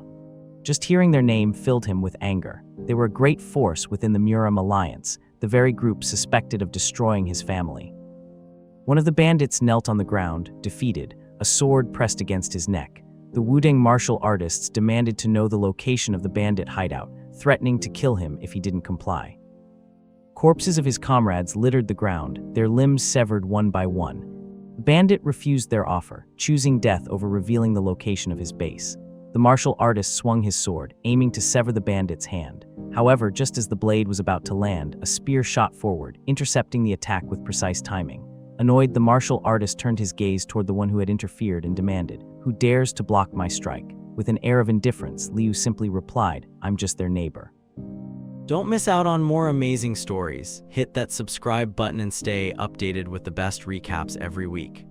Just hearing their name filled him with anger. They were a great force within the Muram alliance, the very group suspected of destroying his family. One of the bandits knelt on the ground, defeated, a sword pressed against his neck. The Wudang martial artists demanded to know the location of the bandit hideout, threatening to kill him if he didn't comply. Corpses of his comrades littered the ground, their limbs severed one by one. The bandit refused their offer, choosing death over revealing the location of his base. The martial artist swung his sword, aiming to sever the bandit's hand. However, just as the blade was about to land, a spear shot forward, intercepting the attack with precise timing. Annoyed, the martial artist turned his gaze toward the one who had interfered and demanded, "Who dares to block my strike?" With an air of indifference, Liu simply replied, "I'm just their neighbor." Don't miss out on more amazing stories. Hit that subscribe button and stay updated with the best recaps every week.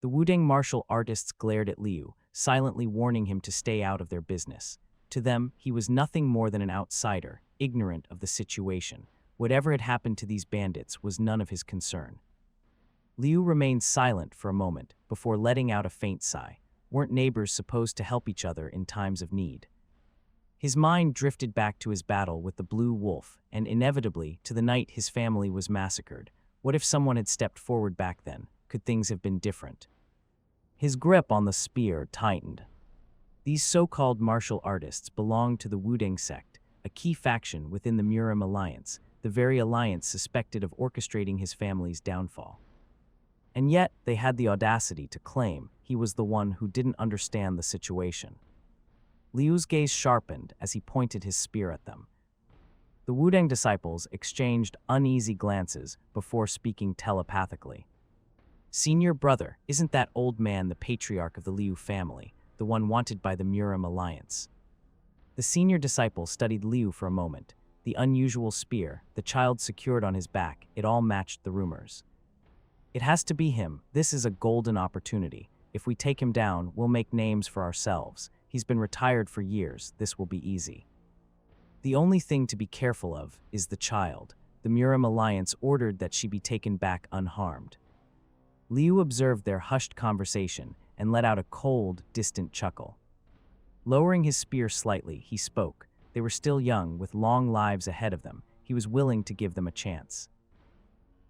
The Wudang martial artists glared at Liu, silently warning him to stay out of their business. To them, he was nothing more than an outsider, ignorant of the situation. Whatever had happened to these bandits was none of his concern. Liu remained silent for a moment before letting out a faint sigh. Weren't neighbors supposed to help each other in times of need? His mind drifted back to his battle with the Blue Wolf, and inevitably to the night his family was massacred. What if someone had stepped forward back then? Could things have been different? His grip on the spear tightened. These so-called martial artists belonged to the Wudang sect, a key faction within the Muram alliance, the very alliance suspected of orchestrating his family's downfall. And yet, they had the audacity to claim he was the one who didn't understand the situation. Liu's gaze sharpened as he pointed his spear at them. The Wudang disciples exchanged uneasy glances before speaking telepathically. "Senior brother, isn't that old man the patriarch of the Liu family, the one wanted by the Muram alliance?" The senior disciple studied Liu for a moment. The unusual spear, the child secured on his back, it all matched the rumors. "It has to be him. This is a golden opportunity. If we take him down, we'll make names for ourselves. He's been retired for years. This will be easy. The only thing to be careful of is the child. The Muram alliance ordered that she be taken back unharmed." Liu observed their hushed conversation and let out a cold, distant chuckle. Lowering his spear slightly, he spoke. They were still young, with long lives ahead of them. He was willing to give them a chance.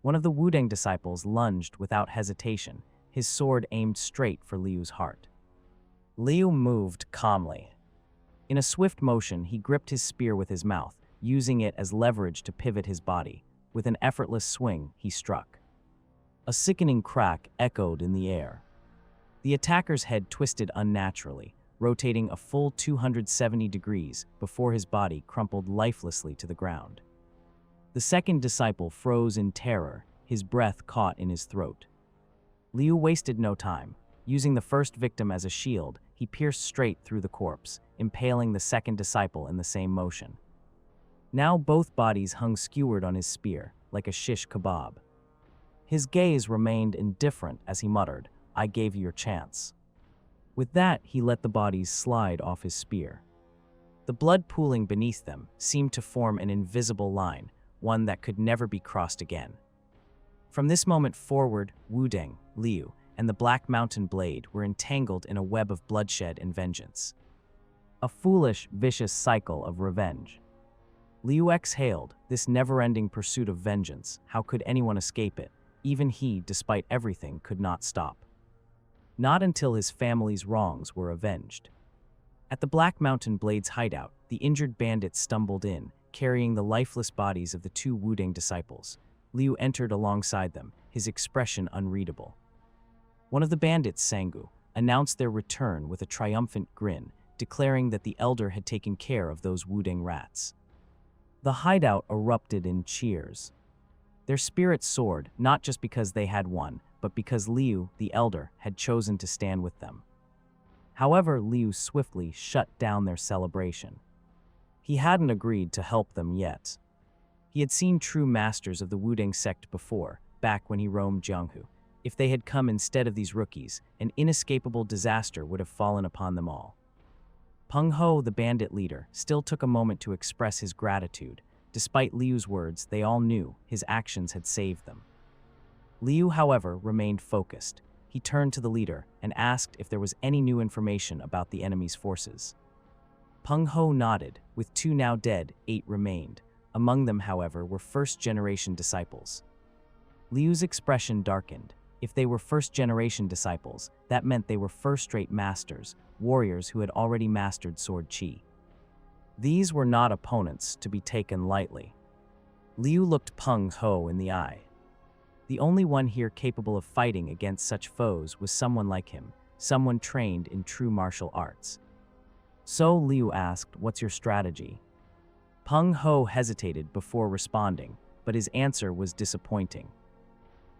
One of the Wudang disciples lunged without hesitation, his sword aimed straight for Liu's heart. Liu moved calmly. In a swift motion, he gripped his spear with his mouth, using it as leverage to pivot his body. With an effortless swing, he struck. A sickening crack echoed in the air. The attacker's head twisted unnaturally, rotating a full 270 degrees before his body crumpled lifelessly to the ground. The second disciple froze in terror, his breath caught in his throat. Liu wasted no time. Using the first victim as a shield, he pierced straight through the corpse, impaling the second disciple in the same motion. Now both bodies hung skewered on his spear, like a shish kebab. His gaze remained indifferent as he muttered, "I gave you your chance." With that, he let the bodies slide off his spear. The blood pooling beneath them seemed to form an invisible line, one that could never be crossed again. From this moment forward, Wuding, Liu, and the Black Mountain Blade were entangled in a web of bloodshed and vengeance. A foolish, vicious cycle of revenge. Liu exhaled, this never-ending pursuit of vengeance. How could anyone escape it? Even he, despite everything, could not stop. Not until his family's wrongs were avenged. At the Black Mountain Blade's hideout, the injured bandits stumbled in, carrying the lifeless bodies of the two Wuding disciples. Liu entered alongside them, his expression unreadable. One of the bandits, Sangu, announced their return with a triumphant grin, declaring that the elder had taken care of those Wuding rats. The hideout erupted in cheers. Their spirits soared, not just because they had won, but because Liu, the elder, had chosen to stand with them. However, Liu swiftly shut down their celebration. He hadn't agreed to help them yet. He had seen true masters of the Wuding sect before, back when he roamed Jianghu. If they had come instead of these rookies, an inescapable disaster would have fallen upon them all. Peng Ho, the bandit leader, still took a moment to express his gratitude. Despite Liu's words, they all knew his actions had saved them. Liu, however, remained focused. He turned to the leader and asked if there was any new information about the enemy's forces. Peng Ho nodded. With 2 now dead, 8 remained. Among them, however, were first-generation disciples. Liu's expression darkened. If they were first-generation disciples, that meant they were first-rate masters, warriors who had already mastered sword chi. These were not opponents to be taken lightly. Liu looked Peng Ho in the eye. The only one here capable of fighting against such foes was someone like him, someone trained in true martial arts. So Liu asked, "What's your strategy?" Peng Ho hesitated before responding, but his answer was disappointing.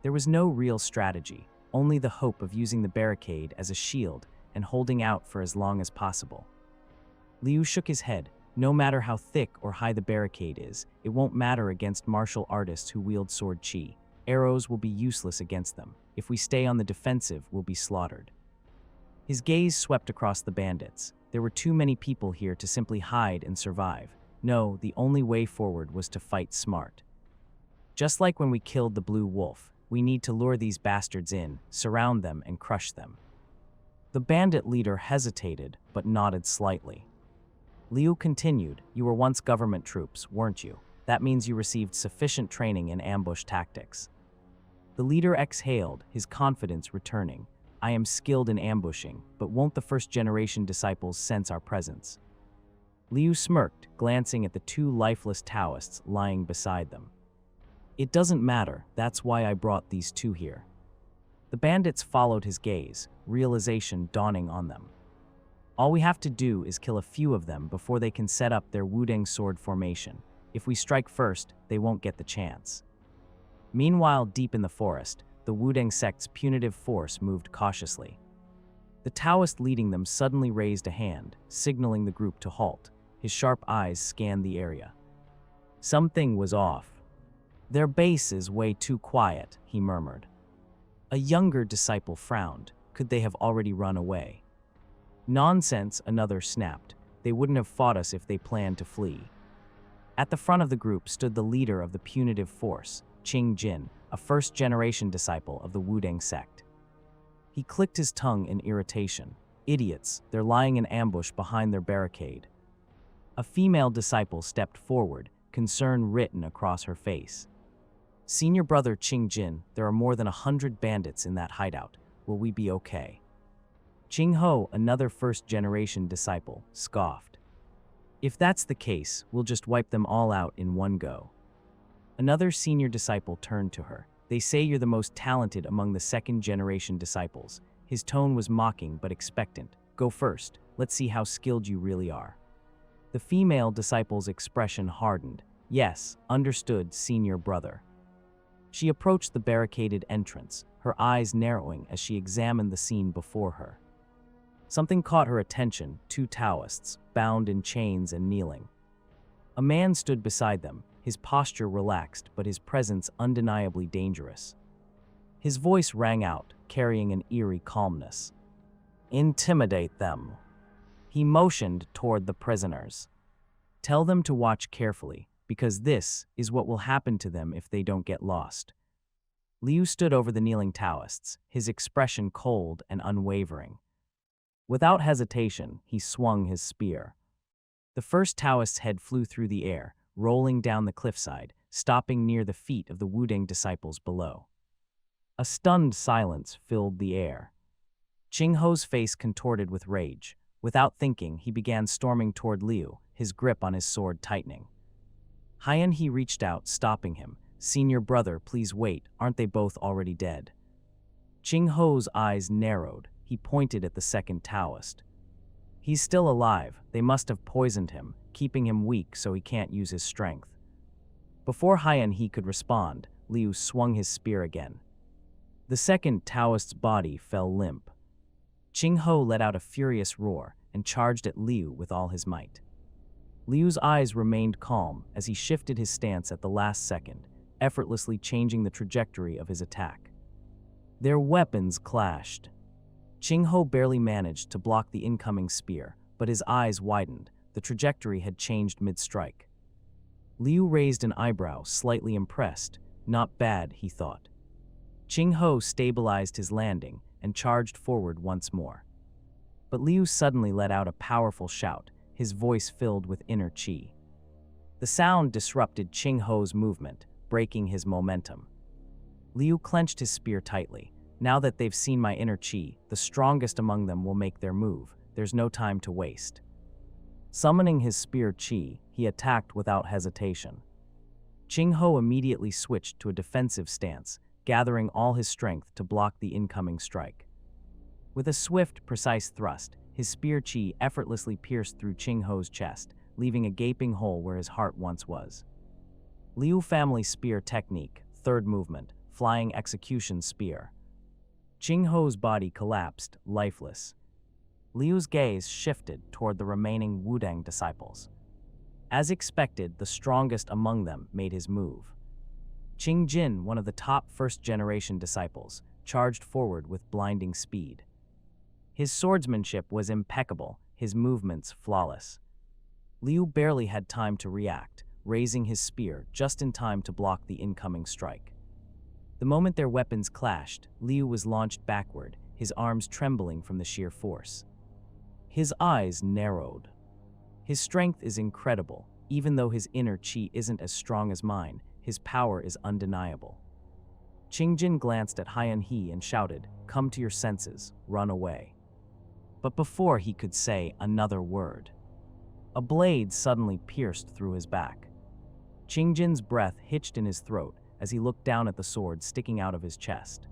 There was no real strategy, only the hope of using the barricade as a shield and holding out for as long as possible. Liu shook his head. No matter how thick or high the barricade is, it won't matter against martial artists who wield sword chi. Arrows will be useless against them. If we stay on the defensive, we'll be slaughtered. His gaze swept across the bandits. There were too many people here to simply hide and survive. No, the only way forward was to fight smart. Just like when we killed the Blue Wolf, we need to lure these bastards in, surround them, and crush them. The bandit leader hesitated, but nodded slightly. Liu continued, "You were once government troops, weren't you? That means you received sufficient training in ambush tactics." The leader exhaled, his confidence returning. "I am skilled in ambushing, but won't the first-generation disciples sense our presence?" Liu smirked, glancing at the 2 lifeless Taoists lying beside them. "It doesn't matter, that's why I brought these 2 here." The bandits followed his gaze, realization dawning on them. All we have to do is kill a few of them before they can set up their Wuding sword formation. If we strike first, they won't get the chance. Meanwhile, deep in the forest, the Wuding sect's punitive force moved cautiously. The Taoist leading them suddenly raised a hand, signaling the group to halt. His sharp eyes scanned the area. Something was off. "Their base is way too quiet," he murmured. A younger disciple frowned. Could they have already run away? "Nonsense," another snapped. "They wouldn't have fought us if they planned to flee." At the front of the group stood the leader of the punitive force, Qing Jin, a first-generation disciple of the Wuding sect. He clicked his tongue in irritation. "Idiots, they're lying in ambush behind their barricade." A female disciple stepped forward, concern written across her face. "Senior brother Qing Jin, there are more than 100 bandits in that hideout. Will we be okay?" Ching Ho, another first-generation disciple, scoffed. If that's the case, we'll just wipe them all out in one go. Another senior disciple turned to her. They say you're the most talented among the second-generation disciples. His tone was mocking but expectant. Go first. Let's see how skilled you really are. The female disciple's expression hardened. Yes, understood, senior brother. She approached the barricaded entrance, her eyes narrowing as she examined the scene before her. Something caught her attention, two Taoists, bound in chains and kneeling. A man stood beside them, his posture relaxed but his presence undeniably dangerous. His voice rang out, carrying an eerie calmness. Intimidate them. He motioned toward the prisoners. Tell them to watch carefully, because this is what will happen to them if they don't get lost. Liu stood over the kneeling Taoists, his expression cold and unwavering. Without hesitation, he swung his spear. The first Taoist's head flew through the air, rolling down the cliffside, stopping near the feet of the Wudang disciples below. A stunned silence filled the air. Ching Ho's face contorted with rage. Without thinking, he began storming toward Liu, his grip on his sword tightening. Haiyan He reached out, stopping him. Senior brother, please wait, aren't they both already dead? Ching Ho's eyes narrowed. He pointed at the second Taoist. He's still alive. They must have poisoned him, keeping him weak so he can't use his strength. Before Haiyan He could respond, Liu swung his spear again. The second Taoist's body fell limp. Ching Ho let out a furious roar and charged at Liu with all his might. Liu's eyes remained calm as he shifted his stance at the last second, effortlessly changing the trajectory of his attack. Their weapons clashed. Ching Ho barely managed to block the incoming spear, but his eyes widened. The trajectory had changed mid-strike. Liu raised an eyebrow, slightly impressed. Not bad, he thought. Ching Ho stabilized his landing and charged forward once more. But Liu suddenly let out a powerful shout, his voice filled with inner chi. The sound disrupted Ching Ho's movement, breaking his momentum. Liu clenched his spear tightly. Now that they've seen my inner chi, the strongest among them will make their move. There's no time to waste. Summoning his spear chi, he attacked without hesitation. Ching Ho immediately switched to a defensive stance, gathering all his strength to block the incoming strike. With a swift, precise thrust, his spear chi effortlessly pierced through Ching Ho's chest, leaving a gaping hole where his heart once was. Liu family spear technique, third movement, flying execution spear. Ching Ho's body collapsed, lifeless. Liu's gaze shifted toward the remaining Wudang disciples. As expected, the strongest among them made his move. Qing Jin, one of the top first-generation disciples, charged forward with blinding speed. His swordsmanship was impeccable, his movements flawless. Liu barely had time to react, raising his spear just in time to block the incoming strike. The moment their weapons clashed, Liu was launched backward, his arms trembling from the sheer force. His eyes narrowed. His strength is incredible. Even though his inner chi isn't as strong as mine, his power is undeniable. Qingjin glanced at Haiyan He and shouted, "Come to your senses, run away." But before he could say another word, a blade suddenly pierced through his back. Qingjin's breath hitched in his throat as he looked down at the sword sticking out of his chest.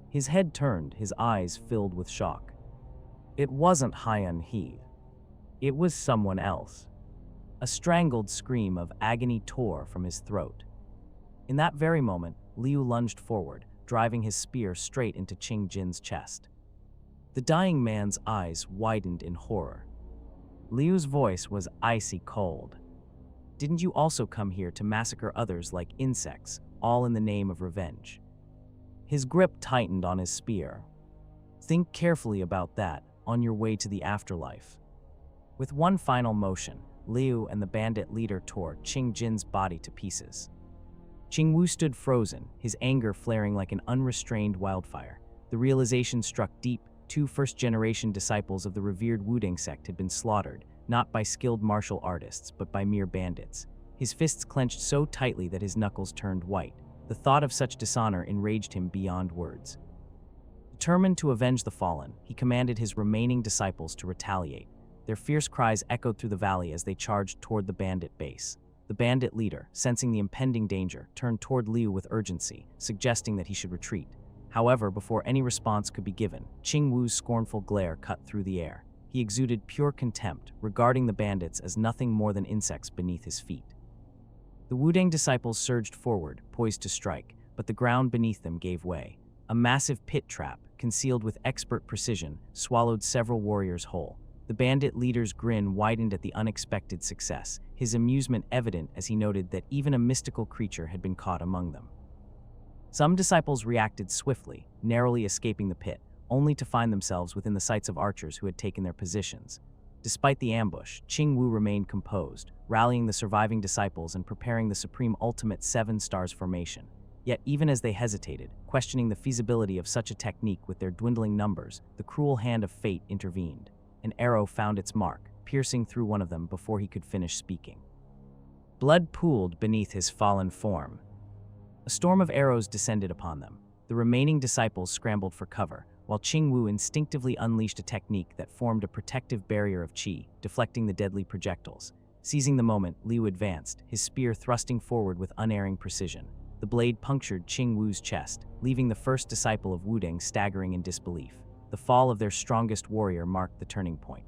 His head turned, his eyes filled with shock. It wasn't Haiyan He. It was someone else. A strangled scream of agony tore from his throat. In that very moment, Liu lunged forward, driving his spear straight into Qingjin's chest. The dying man's eyes widened in horror. Liu's voice was icy cold. Didn't you also come here to massacre others like insects, all in the name of revenge? His grip tightened on his spear. Think carefully about that on your way to the afterlife. With one final motion, Liu and the bandit leader tore Qingjin's body to pieces. Qingwu stood frozen, his anger flaring like an unrestrained wildfire. The realization struck deep. 2 first-generation disciples of the revered Wudang sect had been slaughtered, not by skilled martial artists, but by mere bandits. His fists clenched so tightly that his knuckles turned white. The thought of such dishonor enraged him beyond words. Determined to avenge the fallen, he commanded his remaining disciples to retaliate. Their fierce cries echoed through the valley as they charged toward the bandit base. The bandit leader, sensing the impending danger, turned toward Liu with urgency, suggesting that he should retreat. However, before any response could be given, Qing Wu's scornful glare cut through the air. He exuded pure contempt, regarding the bandits as nothing more than insects beneath his feet. The Wudang disciples surged forward, poised to strike, but the ground beneath them gave way. A massive pit trap, concealed with expert precision, swallowed several warriors whole. The bandit leader's grin widened at the unexpected success, his amusement evident as he noted that even a mystical creature had been caught among them. Some disciples reacted swiftly, narrowly escaping the pit, only to find themselves within the sights of archers who had taken their positions. Despite the ambush, Qing Wu remained composed, rallying the surviving disciples and preparing the supreme ultimate 7 stars formation. Yet even as they hesitated, questioning the feasibility of such a technique with their dwindling numbers, the cruel hand of fate intervened. An arrow found its mark, piercing through one of them before he could finish speaking. Blood pooled beneath his fallen form. A storm of arrows descended upon them. The remaining disciples scrambled for cover, while Qing Wu instinctively unleashed a technique that formed a protective barrier of qi, deflecting the deadly projectiles. Seizing the moment, Liu advanced, his spear thrusting forward with unerring precision. The blade punctured Qing Wu's chest, leaving the first disciple of Wudang staggering in disbelief. The fall of their strongest warrior marked the turning point.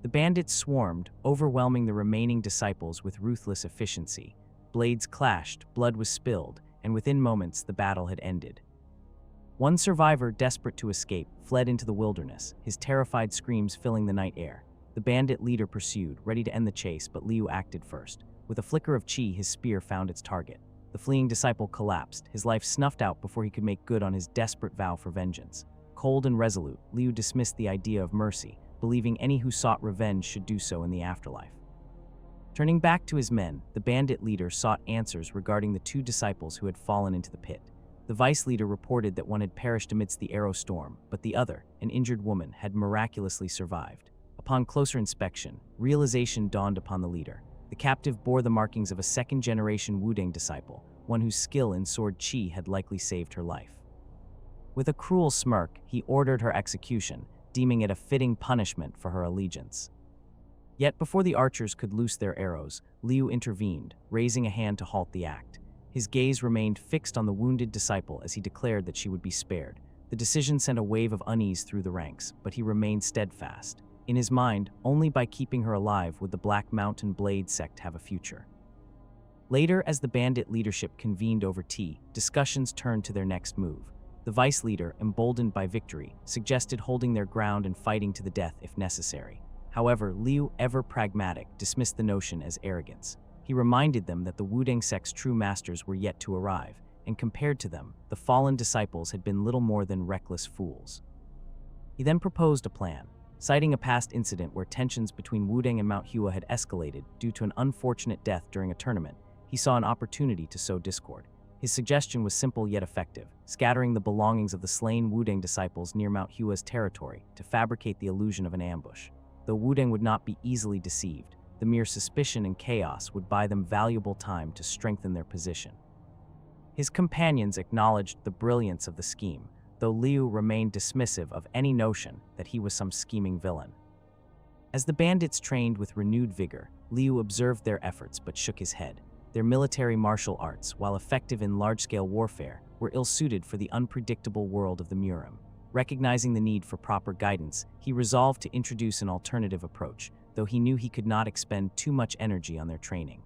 The bandits swarmed, overwhelming the remaining disciples with ruthless efficiency. Blades clashed, blood was spilled, and within moments the battle had ended. One survivor, desperate to escape, fled into the wilderness, his terrified screams filling the night air. The bandit leader pursued, ready to end the chase, but Liu acted first. With a flicker of qi, his spear found its target. The fleeing disciple collapsed, his life snuffed out before he could make good on his desperate vow for vengeance. Cold and resolute, Liu dismissed the idea of mercy, believing any who sought revenge should do so in the afterlife. Turning back to his men, the bandit leader sought answers regarding the 2 disciples who had fallen into the pit. The vice leader reported that one had perished amidst the arrow storm, but the other, an injured woman, had miraculously survived. Upon closer inspection, realization dawned upon the leader. The captive bore the markings of a second-generation Wudang disciple, one whose skill in sword qi had likely saved her life. With a cruel smirk, he ordered her execution, deeming it a fitting punishment for her allegiance. Yet before the archers could loose their arrows, Liu intervened, raising a hand to halt the act. His gaze remained fixed on the wounded disciple as he declared that she would be spared. The decision sent a wave of unease through the ranks, but he remained steadfast. In his mind, only by keeping her alive would the Black Mountain Blade sect have a future. Later, as the bandit leadership convened over tea, discussions turned to their next move. The vice leader, emboldened by victory, suggested holding their ground and fighting to the death if necessary. However, Liu, ever pragmatic, dismissed the notion as arrogance. He reminded them that the Wudang sect's true masters were yet to arrive, and compared to them, the fallen disciples had been little more than reckless fools. He then proposed a plan. Citing a past incident where tensions between Wudang and Manhwa had escalated due to an unfortunate death during a tournament, he saw an opportunity to sow discord. His suggestion was simple yet effective, scattering the belongings of the slain Wudang disciples near Manhwa's territory to fabricate the illusion of an ambush. Though Wudang would not be easily deceived, the mere suspicion and chaos would buy them valuable time to strengthen their position. His companions acknowledged the brilliance of the scheme, though Liu remained dismissive of any notion that he was some scheming villain. As the bandits trained with renewed vigor, Liu observed their efforts but shook his head. Their military martial arts, while effective in large-scale warfare, were ill-suited for the unpredictable world of the Murim. Recognizing the need for proper guidance, he resolved to introduce an alternative approach, though he knew he could not expend too much energy on their training.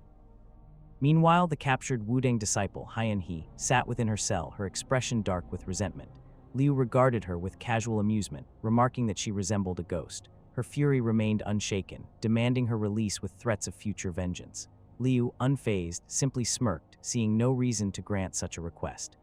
Meanwhile, the captured Wudang disciple, Haiyan-He, sat within her cell, her expression dark with resentment. Liu regarded her with casual amusement, remarking that she resembled a ghost. Her fury remained unshaken, demanding her release with threats of future vengeance. Liu, unfazed, simply smirked, seeing no reason to grant such a request.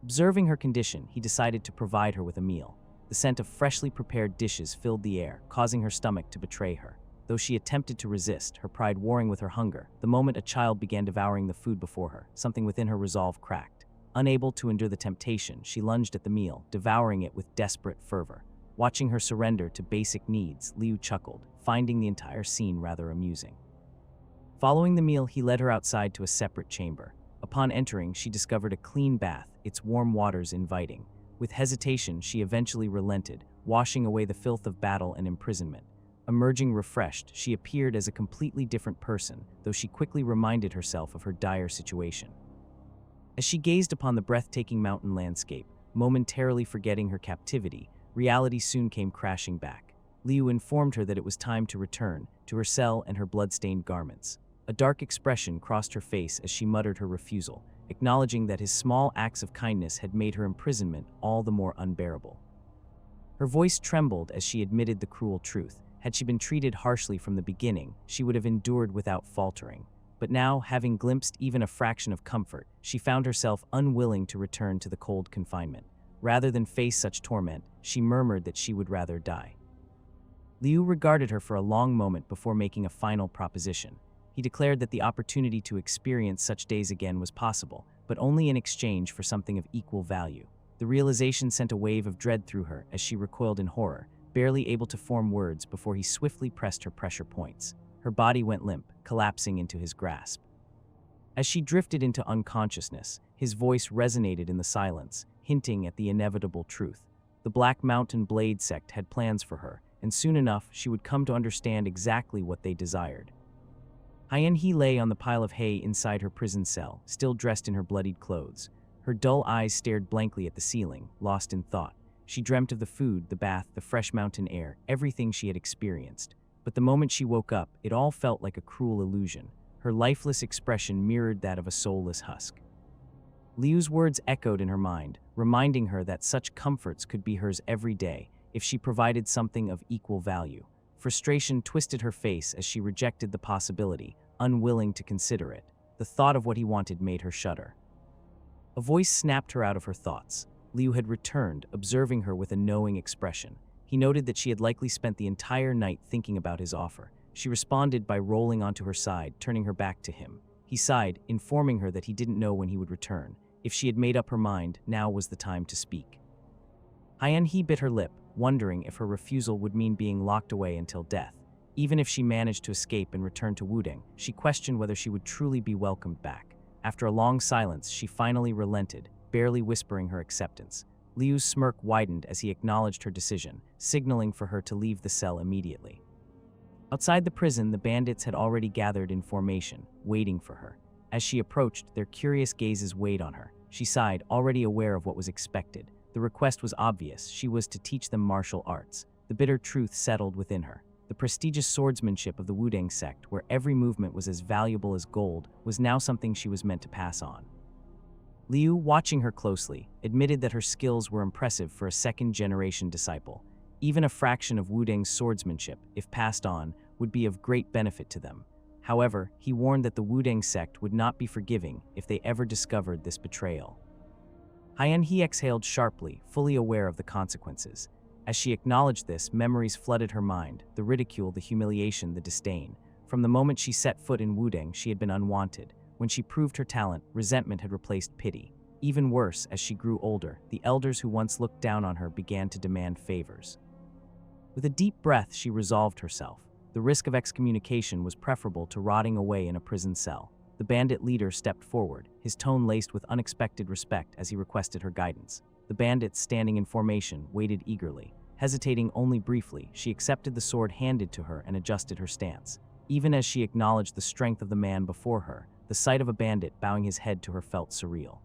Observing her condition, he decided to provide her with a meal. The scent of freshly prepared dishes filled the air, causing her stomach to betray her. Though she attempted to resist, her pride warring with her hunger, the moment a child began devouring the food before her, something within her resolve cracked. Unable to endure the temptation, she lunged at the meal, devouring it with desperate fervor. Watching her surrender to basic needs, Liu chuckled, finding the entire scene rather amusing. Following the meal, he led her outside to a separate chamber. Upon entering, she discovered a clean bath, its warm waters inviting. With hesitation, she eventually relented, washing away the filth of battle and imprisonment. Emerging refreshed, she appeared as a completely different person, though she quickly reminded herself of her dire situation. As she gazed upon the breathtaking mountain landscape, momentarily forgetting her captivity, reality soon came crashing back. Liu informed her that it was time to return to her cell and her blood-stained garments. A dark expression crossed her face as she muttered her refusal, acknowledging that his small acts of kindness had made her imprisonment all the more unbearable. Her voice trembled as she admitted the cruel truth. Had she been treated harshly from the beginning, she would have endured without faltering. But now, having glimpsed even a fraction of comfort, she found herself unwilling to return to the cold confinement. Rather than face such torment, she murmured that she would rather die. Liu regarded her for a long moment before making a final proposition. He declared that the opportunity to experience such days again was possible, but only in exchange for something of equal value. The realization sent a wave of dread through her as she recoiled in horror, barely able to form words before he swiftly pressed her pressure points. Her body went limp, collapsing into his grasp. As she drifted into unconsciousness, his voice resonated in the silence, hinting at the inevitable truth. The Black Mountain Blade sect had plans for her, and soon enough she would come to understand exactly what they desired. Hye lay on the pile of hay inside her prison cell, still dressed in her bloodied clothes. Her dull eyes stared blankly at the ceiling, lost in thought. She dreamt of the food, the bath, the fresh mountain air, everything she had experienced. But the moment she woke up, it all felt like a cruel illusion. Her lifeless expression mirrored that of a soulless husk. Liu's words echoed in her mind, reminding her that such comforts could be hers every day if she provided something of equal value. Frustration twisted her face as she rejected the possibility, unwilling to consider it. The thought of what he wanted made her shudder. A voice snapped her out of her thoughts. Liu had returned, observing her with a knowing expression. He noted that she had likely spent the entire night thinking about his offer. She responded by rolling onto her side, turning her back to him. He sighed, informing her that he didn't know when he would return. If she had made up her mind, now was the time to speak. Hye bit her lip, wondering if her refusal would mean being locked away until death. Even if she managed to escape and return to Wuding, she questioned whether she would truly be welcomed back. After a long silence, she finally relented, barely whispering her acceptance. Liu's smirk widened as he acknowledged her decision, signaling for her to leave the cell immediately. Outside the prison, the bandits had already gathered in formation, waiting for her. As she approached, their curious gazes weighed on her. She sighed, already aware of what was expected. The request was obvious. She was to teach them martial arts. The bitter truth settled within her. The prestigious swordsmanship of the Wudang sect, where every movement was as valuable as gold, was now something she was meant to pass on. Liu, watching her closely, admitted that her skills were impressive for a second-generation disciple. Even a fraction of Wudang's swordsmanship, if passed on, would be of great benefit to them. However, he warned that the Wudang sect would not be forgiving if they ever discovered this betrayal. Hye exhaled sharply, fully aware of the consequences. As she acknowledged this, memories flooded her mind, the ridicule, the humiliation, the disdain. From the moment she set foot in Wudang, she had been unwanted. When she proved her talent, resentment had replaced pity. Even worse, as she grew older, the elders who once looked down on her began to demand favors. With a deep breath, she resolved herself. The risk of excommunication was preferable to rotting away in a prison cell. The bandit leader stepped forward, his tone laced with unexpected respect as he requested her guidance. The bandits, standing in formation, waited eagerly. Hesitating only briefly, she accepted the sword handed to her and adjusted her stance. Even as she acknowledged the strength of the man before her, the sight of a bandit bowing his head to her felt surreal.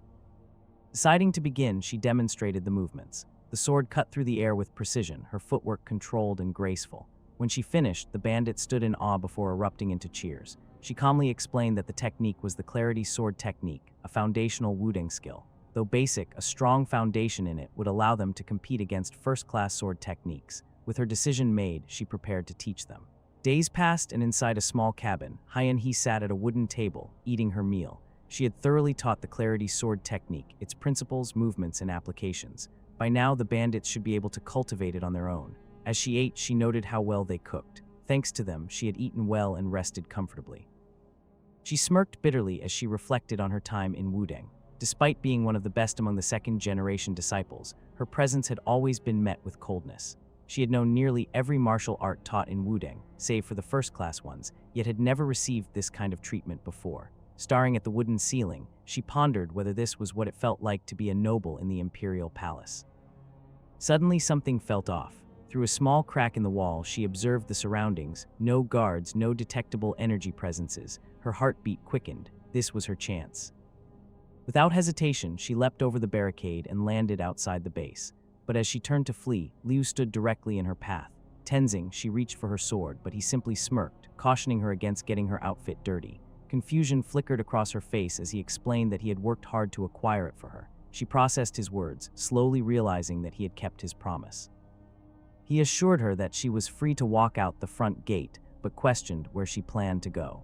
Deciding to begin, she demonstrated the movements. The sword cut through the air with precision, her footwork controlled and graceful. When she finished, the bandit stood in awe before erupting into cheers. She calmly explained that the technique was the Clarity Sword Technique, a foundational Wudang skill. Though basic, a strong foundation in it would allow them to compete against first-class sword techniques. With her decision made, she prepared to teach them. Days passed, and inside a small cabin, Hye sat at a wooden table, eating her meal. She had thoroughly taught the Clarity Sword Technique, its principles, movements, and applications. By now, the bandits should be able to cultivate it on their own. As she ate, she noted how well they cooked. Thanks to them, she had eaten well and rested comfortably. She smirked bitterly as she reflected on her time in Wudang. Despite being one of the best among the second-generation disciples, her presence had always been met with coldness. She had known nearly every martial art taught in Wudang, save for the first-class ones, yet had never received this kind of treatment before. Staring at the wooden ceiling, she pondered whether this was what it felt like to be a noble in the imperial palace. Suddenly, something felt off. Through a small crack in the wall, she observed the surroundings. No guards, no detectable energy presences. Her heartbeat quickened. This was her chance. Without hesitation, she leapt over the barricade and landed outside the base. But as she turned to flee, Liu stood directly in her path. Tensing, she reached for her sword, but he simply smirked, cautioning her against getting her outfit dirty. Confusion flickered across her face as he explained that he had worked hard to acquire it for her. She processed his words, slowly realizing that he had kept his promise. He assured her that she was free to walk out the front gate, but questioned where she planned to go.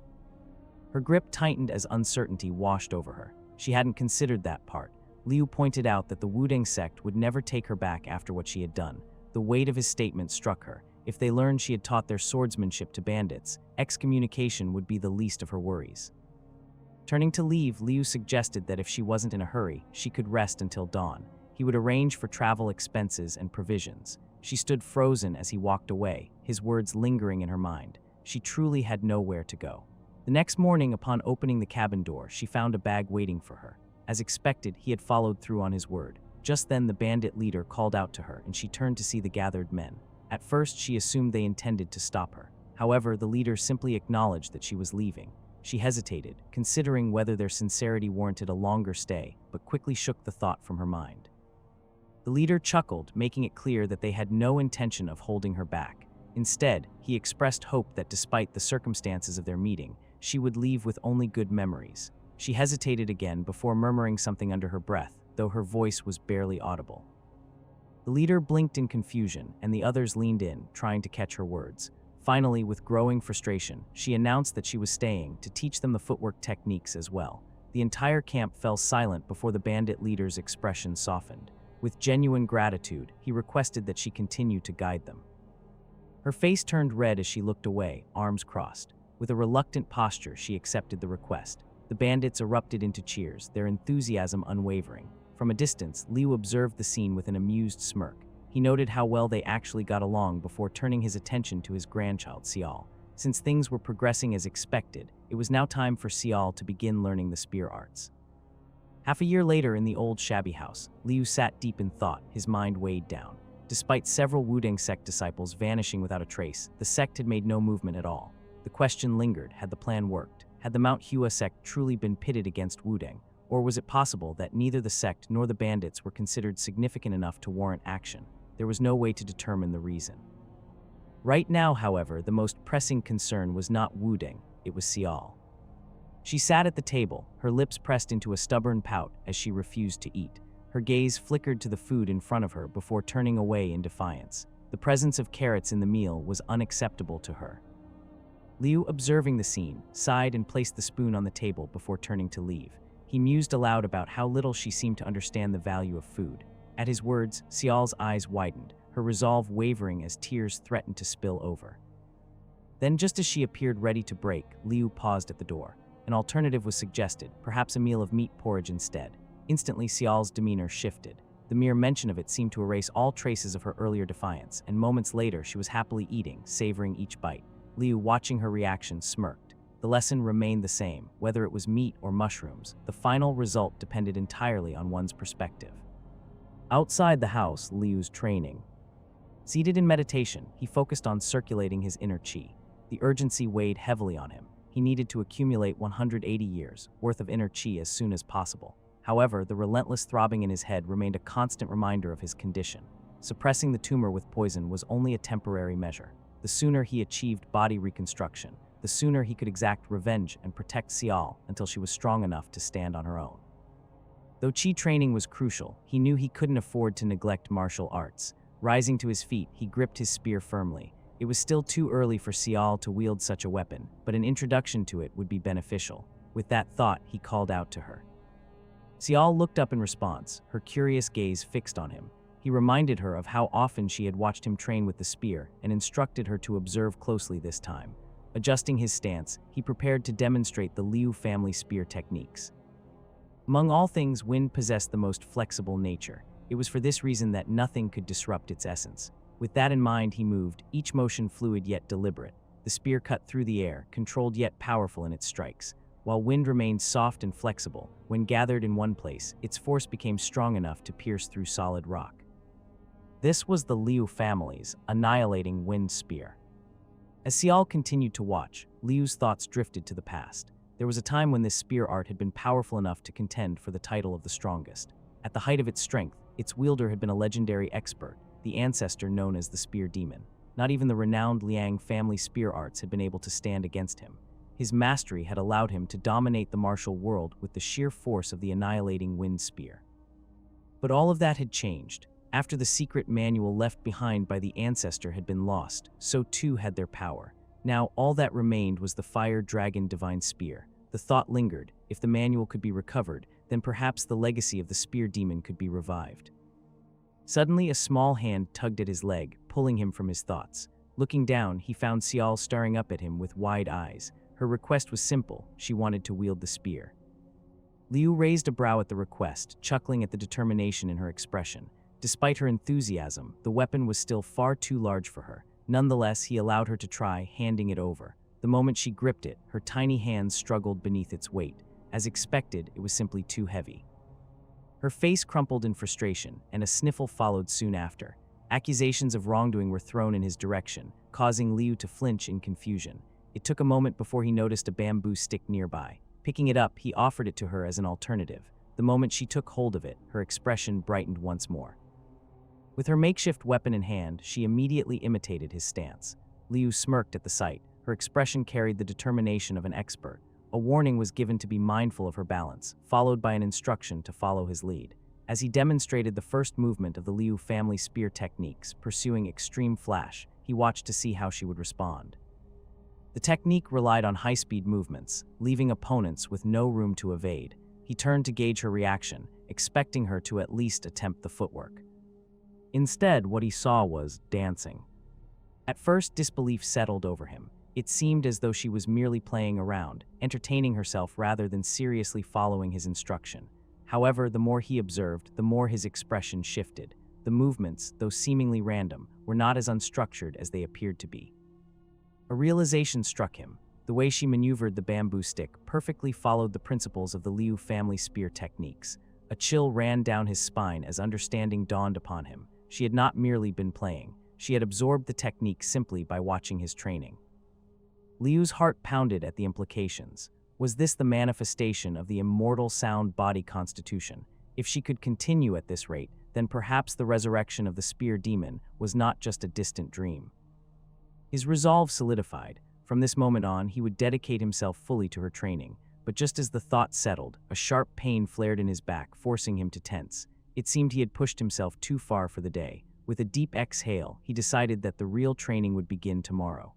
Her grip tightened as uncertainty washed over her. She hadn't considered that part. Liu pointed out that the Wudang sect would never take her back after what she had done. The weight of his statement struck her. If they learned she had taught their swordsmanship to bandits, excommunication would be the least of her worries. Turning to leave, Liu suggested that if she wasn't in a hurry, she could rest until dawn. He would arrange for travel expenses and provisions. She stood frozen as he walked away, his words lingering in her mind. She truly had nowhere to go. The next morning, upon opening the cabin door, she found a bag waiting for her. As expected, he had followed through on his word. Just then, the bandit leader called out to her, and she turned to see the gathered men. At first, she assumed they intended to stop her. However, the leader simply acknowledged that she was leaving. She hesitated, considering whether their sincerity warranted a longer stay, but quickly shook the thought from her mind. The leader chuckled, making it clear that they had no intention of holding her back. Instead, he expressed hope that despite the circumstances of their meeting, she would leave with only good memories. She hesitated again before murmuring something under her breath, though her voice was barely audible. The leader blinked in confusion, and the others leaned in, trying to catch her words. Finally, with growing frustration, she announced that she was staying to teach them the footwork techniques as well. The entire camp fell silent before the bandit leader's expression softened. With genuine gratitude, he requested that she continue to guide them. Her face turned red as she looked away, arms crossed. With a reluctant posture, she accepted the request. The bandits erupted into cheers, their enthusiasm unwavering. From a distance, Liu observed the scene with an amused smirk. He noted how well they actually got along before turning his attention to his grandchild, Xiao. Since things were progressing as expected, it was now time for Xiao to begin learning the spear arts. Half a year later, in the old shabby house, Liu sat deep in thought, his mind weighed down. Despite several Wudang sect disciples vanishing without a trace, the sect had made no movement at all. The question lingered, had the plan worked? Had the Mount Hua sect truly been pitted against Wudang? Or was it possible that neither the sect nor the bandits were considered significant enough to warrant action? There was no way to determine the reason. Right now, however, the most pressing concern was not Wudang, it was Xiao. She sat at the table, her lips pressed into a stubborn pout as she refused to eat. Her gaze flickered to the food in front of her before turning away in defiance. The presence of carrots in the meal was unacceptable to her. Liu, observing the scene, sighed and placed the spoon on the table before turning to leave. He mused aloud about how little she seemed to understand the value of food. At his words, Xiao's eyes widened, her resolve wavering as tears threatened to spill over. Then, just as she appeared ready to break, Liu paused at the door. An alternative was suggested, perhaps a meal of meat porridge instead. Instantly, Xiao's demeanor shifted. The mere mention of it seemed to erase all traces of her earlier defiance, and moments later she was happily eating, savoring each bite. Liu, watching her reaction, smirked. The lesson remained the same, whether it was meat or mushrooms. The final result depended entirely on one's perspective. Outside the house, Liu's training. Seated in meditation, he focused on circulating his inner qi. The urgency weighed heavily on him. He needed to accumulate 180 years worth of inner qi as soon as possible. However, the relentless throbbing in his head remained a constant reminder of his condition. Suppressing the tumor with poison was only a temporary measure. The sooner he achieved body reconstruction, the sooner he could exact revenge and protect Xiao until she was strong enough to stand on her own. Though qi training was crucial, he knew he couldn't afford to neglect martial arts. Rising to his feet, he gripped his spear firmly. It was still too early for Xiao to wield such a weapon, but an introduction to it would be beneficial. With that thought, he called out to her. Xiao looked up in response, her curious gaze fixed on him. He reminded her of how often she had watched him train with the spear and instructed her to observe closely this time. Adjusting his stance, he prepared to demonstrate the Liu family spear techniques. Among all things, wind possessed the most flexible nature. It was for this reason that nothing could disrupt its essence. With that in mind, he moved, each motion fluid yet deliberate. The spear cut through the air, controlled yet powerful in its strikes. While wind remained soft and flexible, when gathered in one place, its force became strong enough to pierce through solid rock. This was the Liu family's annihilating wind spear. As Xiao continued to watch, Liu's thoughts drifted to the past. There was a time when this spear art had been powerful enough to contend for the title of the strongest. At the height of its strength, its wielder had been a legendary expert, the ancestor known as the Spear Demon. Not even the renowned Liang family spear arts had been able to stand against him. His mastery had allowed him to dominate the martial world with the sheer force of the annihilating wind spear. But all of that had changed. After the secret manual left behind by the ancestor had been lost, so too had their power. Now all that remained was the Fire Dragon Divine Spear. The thought lingered, if the manual could be recovered, then perhaps the legacy of the Spear Demon could be revived. Suddenly a small hand tugged at his leg, pulling him from his thoughts. Looking down, he found Xiao staring up at him with wide eyes. Her request was simple, she wanted to wield the spear. Liu raised a brow at the request, chuckling at the determination in her expression. Despite her enthusiasm, the weapon was still far too large for her. Nonetheless, he allowed her to try, handing it over. The moment she gripped it, her tiny hands struggled beneath its weight. As expected, it was simply too heavy. Her face crumpled in frustration, and a sniffle followed soon after. Accusations of wrongdoing were thrown in his direction, causing Liu to flinch in confusion. It took a moment before he noticed a bamboo stick nearby. Picking it up, he offered it to her as an alternative. The moment she took hold of it, her expression brightened once more. With her makeshift weapon in hand, she immediately imitated his stance. Liu smirked at the sight. Her expression carried the determination of an expert. A warning was given to be mindful of her balance, followed by an instruction to follow his lead. As he demonstrated the first movement of the Liu family spear techniques, pursuing extreme flash, he watched to see how she would respond. The technique relied on high-speed movements, leaving opponents with no room to evade. He turned to gauge her reaction, expecting her to at least attempt the footwork. Instead, what he saw was dancing. At first, disbelief settled over him. It seemed as though she was merely playing around, entertaining herself rather than seriously following his instruction. However, the more he observed, the more his expression shifted. The movements, though seemingly random, were not as unstructured as they appeared to be. A realization struck him. The way she maneuvered the bamboo stick perfectly followed the principles of the Liu family spear techniques. A chill ran down his spine as understanding dawned upon him. She had not merely been playing. She had absorbed the technique simply by watching his training. Liu's heart pounded at the implications. Was this the manifestation of the immortal sound body constitution? If she could continue at this rate, then perhaps the resurrection of the spear demon was not just a distant dream. His resolve solidified. From this moment on, he would dedicate himself fully to her training. But just as the thought settled, a sharp pain flared in his back, forcing him to tense. It seemed he had pushed himself too far for the day. With a deep exhale, he decided that the real training would begin tomorrow.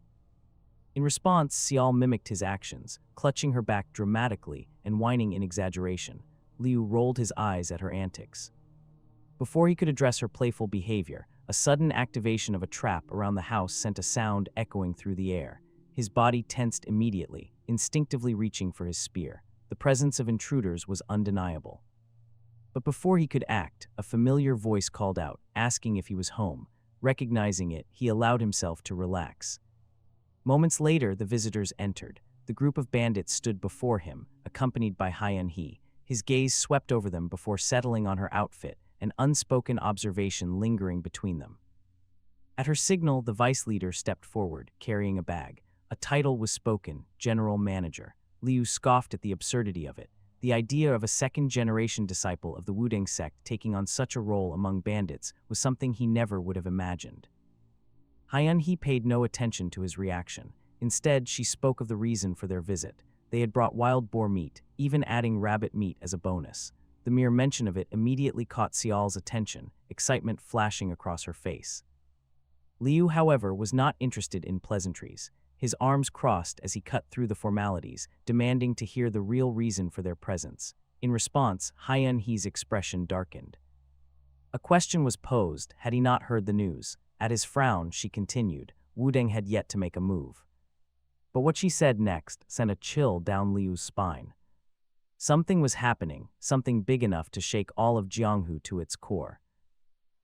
In response, Xiao mimicked his actions, clutching her back dramatically and whining in exaggeration. Liu rolled his eyes at her antics. Before he could address her playful behavior, a sudden activation of a trap around the house sent a sound echoing through the air. His body tensed immediately, instinctively reaching for his spear. The presence of intruders was undeniable. But before he could act, a familiar voice called out, asking if he was home. Recognizing it, he allowed himself to relax. Moments later, the visitors entered. The group of bandits stood before him, accompanied by Hye-He. His gaze swept over them before settling on her outfit, an unspoken observation lingering between them. At her signal, the vice leader stepped forward, carrying a bag. A title was spoken, General Manager. Liu scoffed at the absurdity of it. The idea of a second-generation disciple of the Wudang sect taking on such a role among bandits was something he never would have imagined. Hye-He paid no attention to his reaction. Instead, she spoke of the reason for their visit. They had brought wild boar meat, even adding rabbit meat as a bonus. The mere mention of it immediately caught Xiao's attention, excitement flashing across her face. Liu, however, was not interested in pleasantries. His arms crossed as he cut through the formalities, demanding to hear the real reason for their presence. In response, Hye-He's expression darkened. A question was posed, had he not heard the news. At his frown, she continued, Wudang had yet to make a move. But what she said next sent a chill down Liu's spine. Something was happening, something big enough to shake all of Jianghu to its core.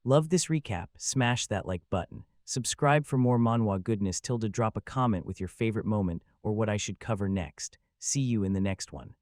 Love this recap, smash that like button. Subscribe for more manhwa goodness. Drop a comment with your favorite moment or what I should cover next. See you in the next one.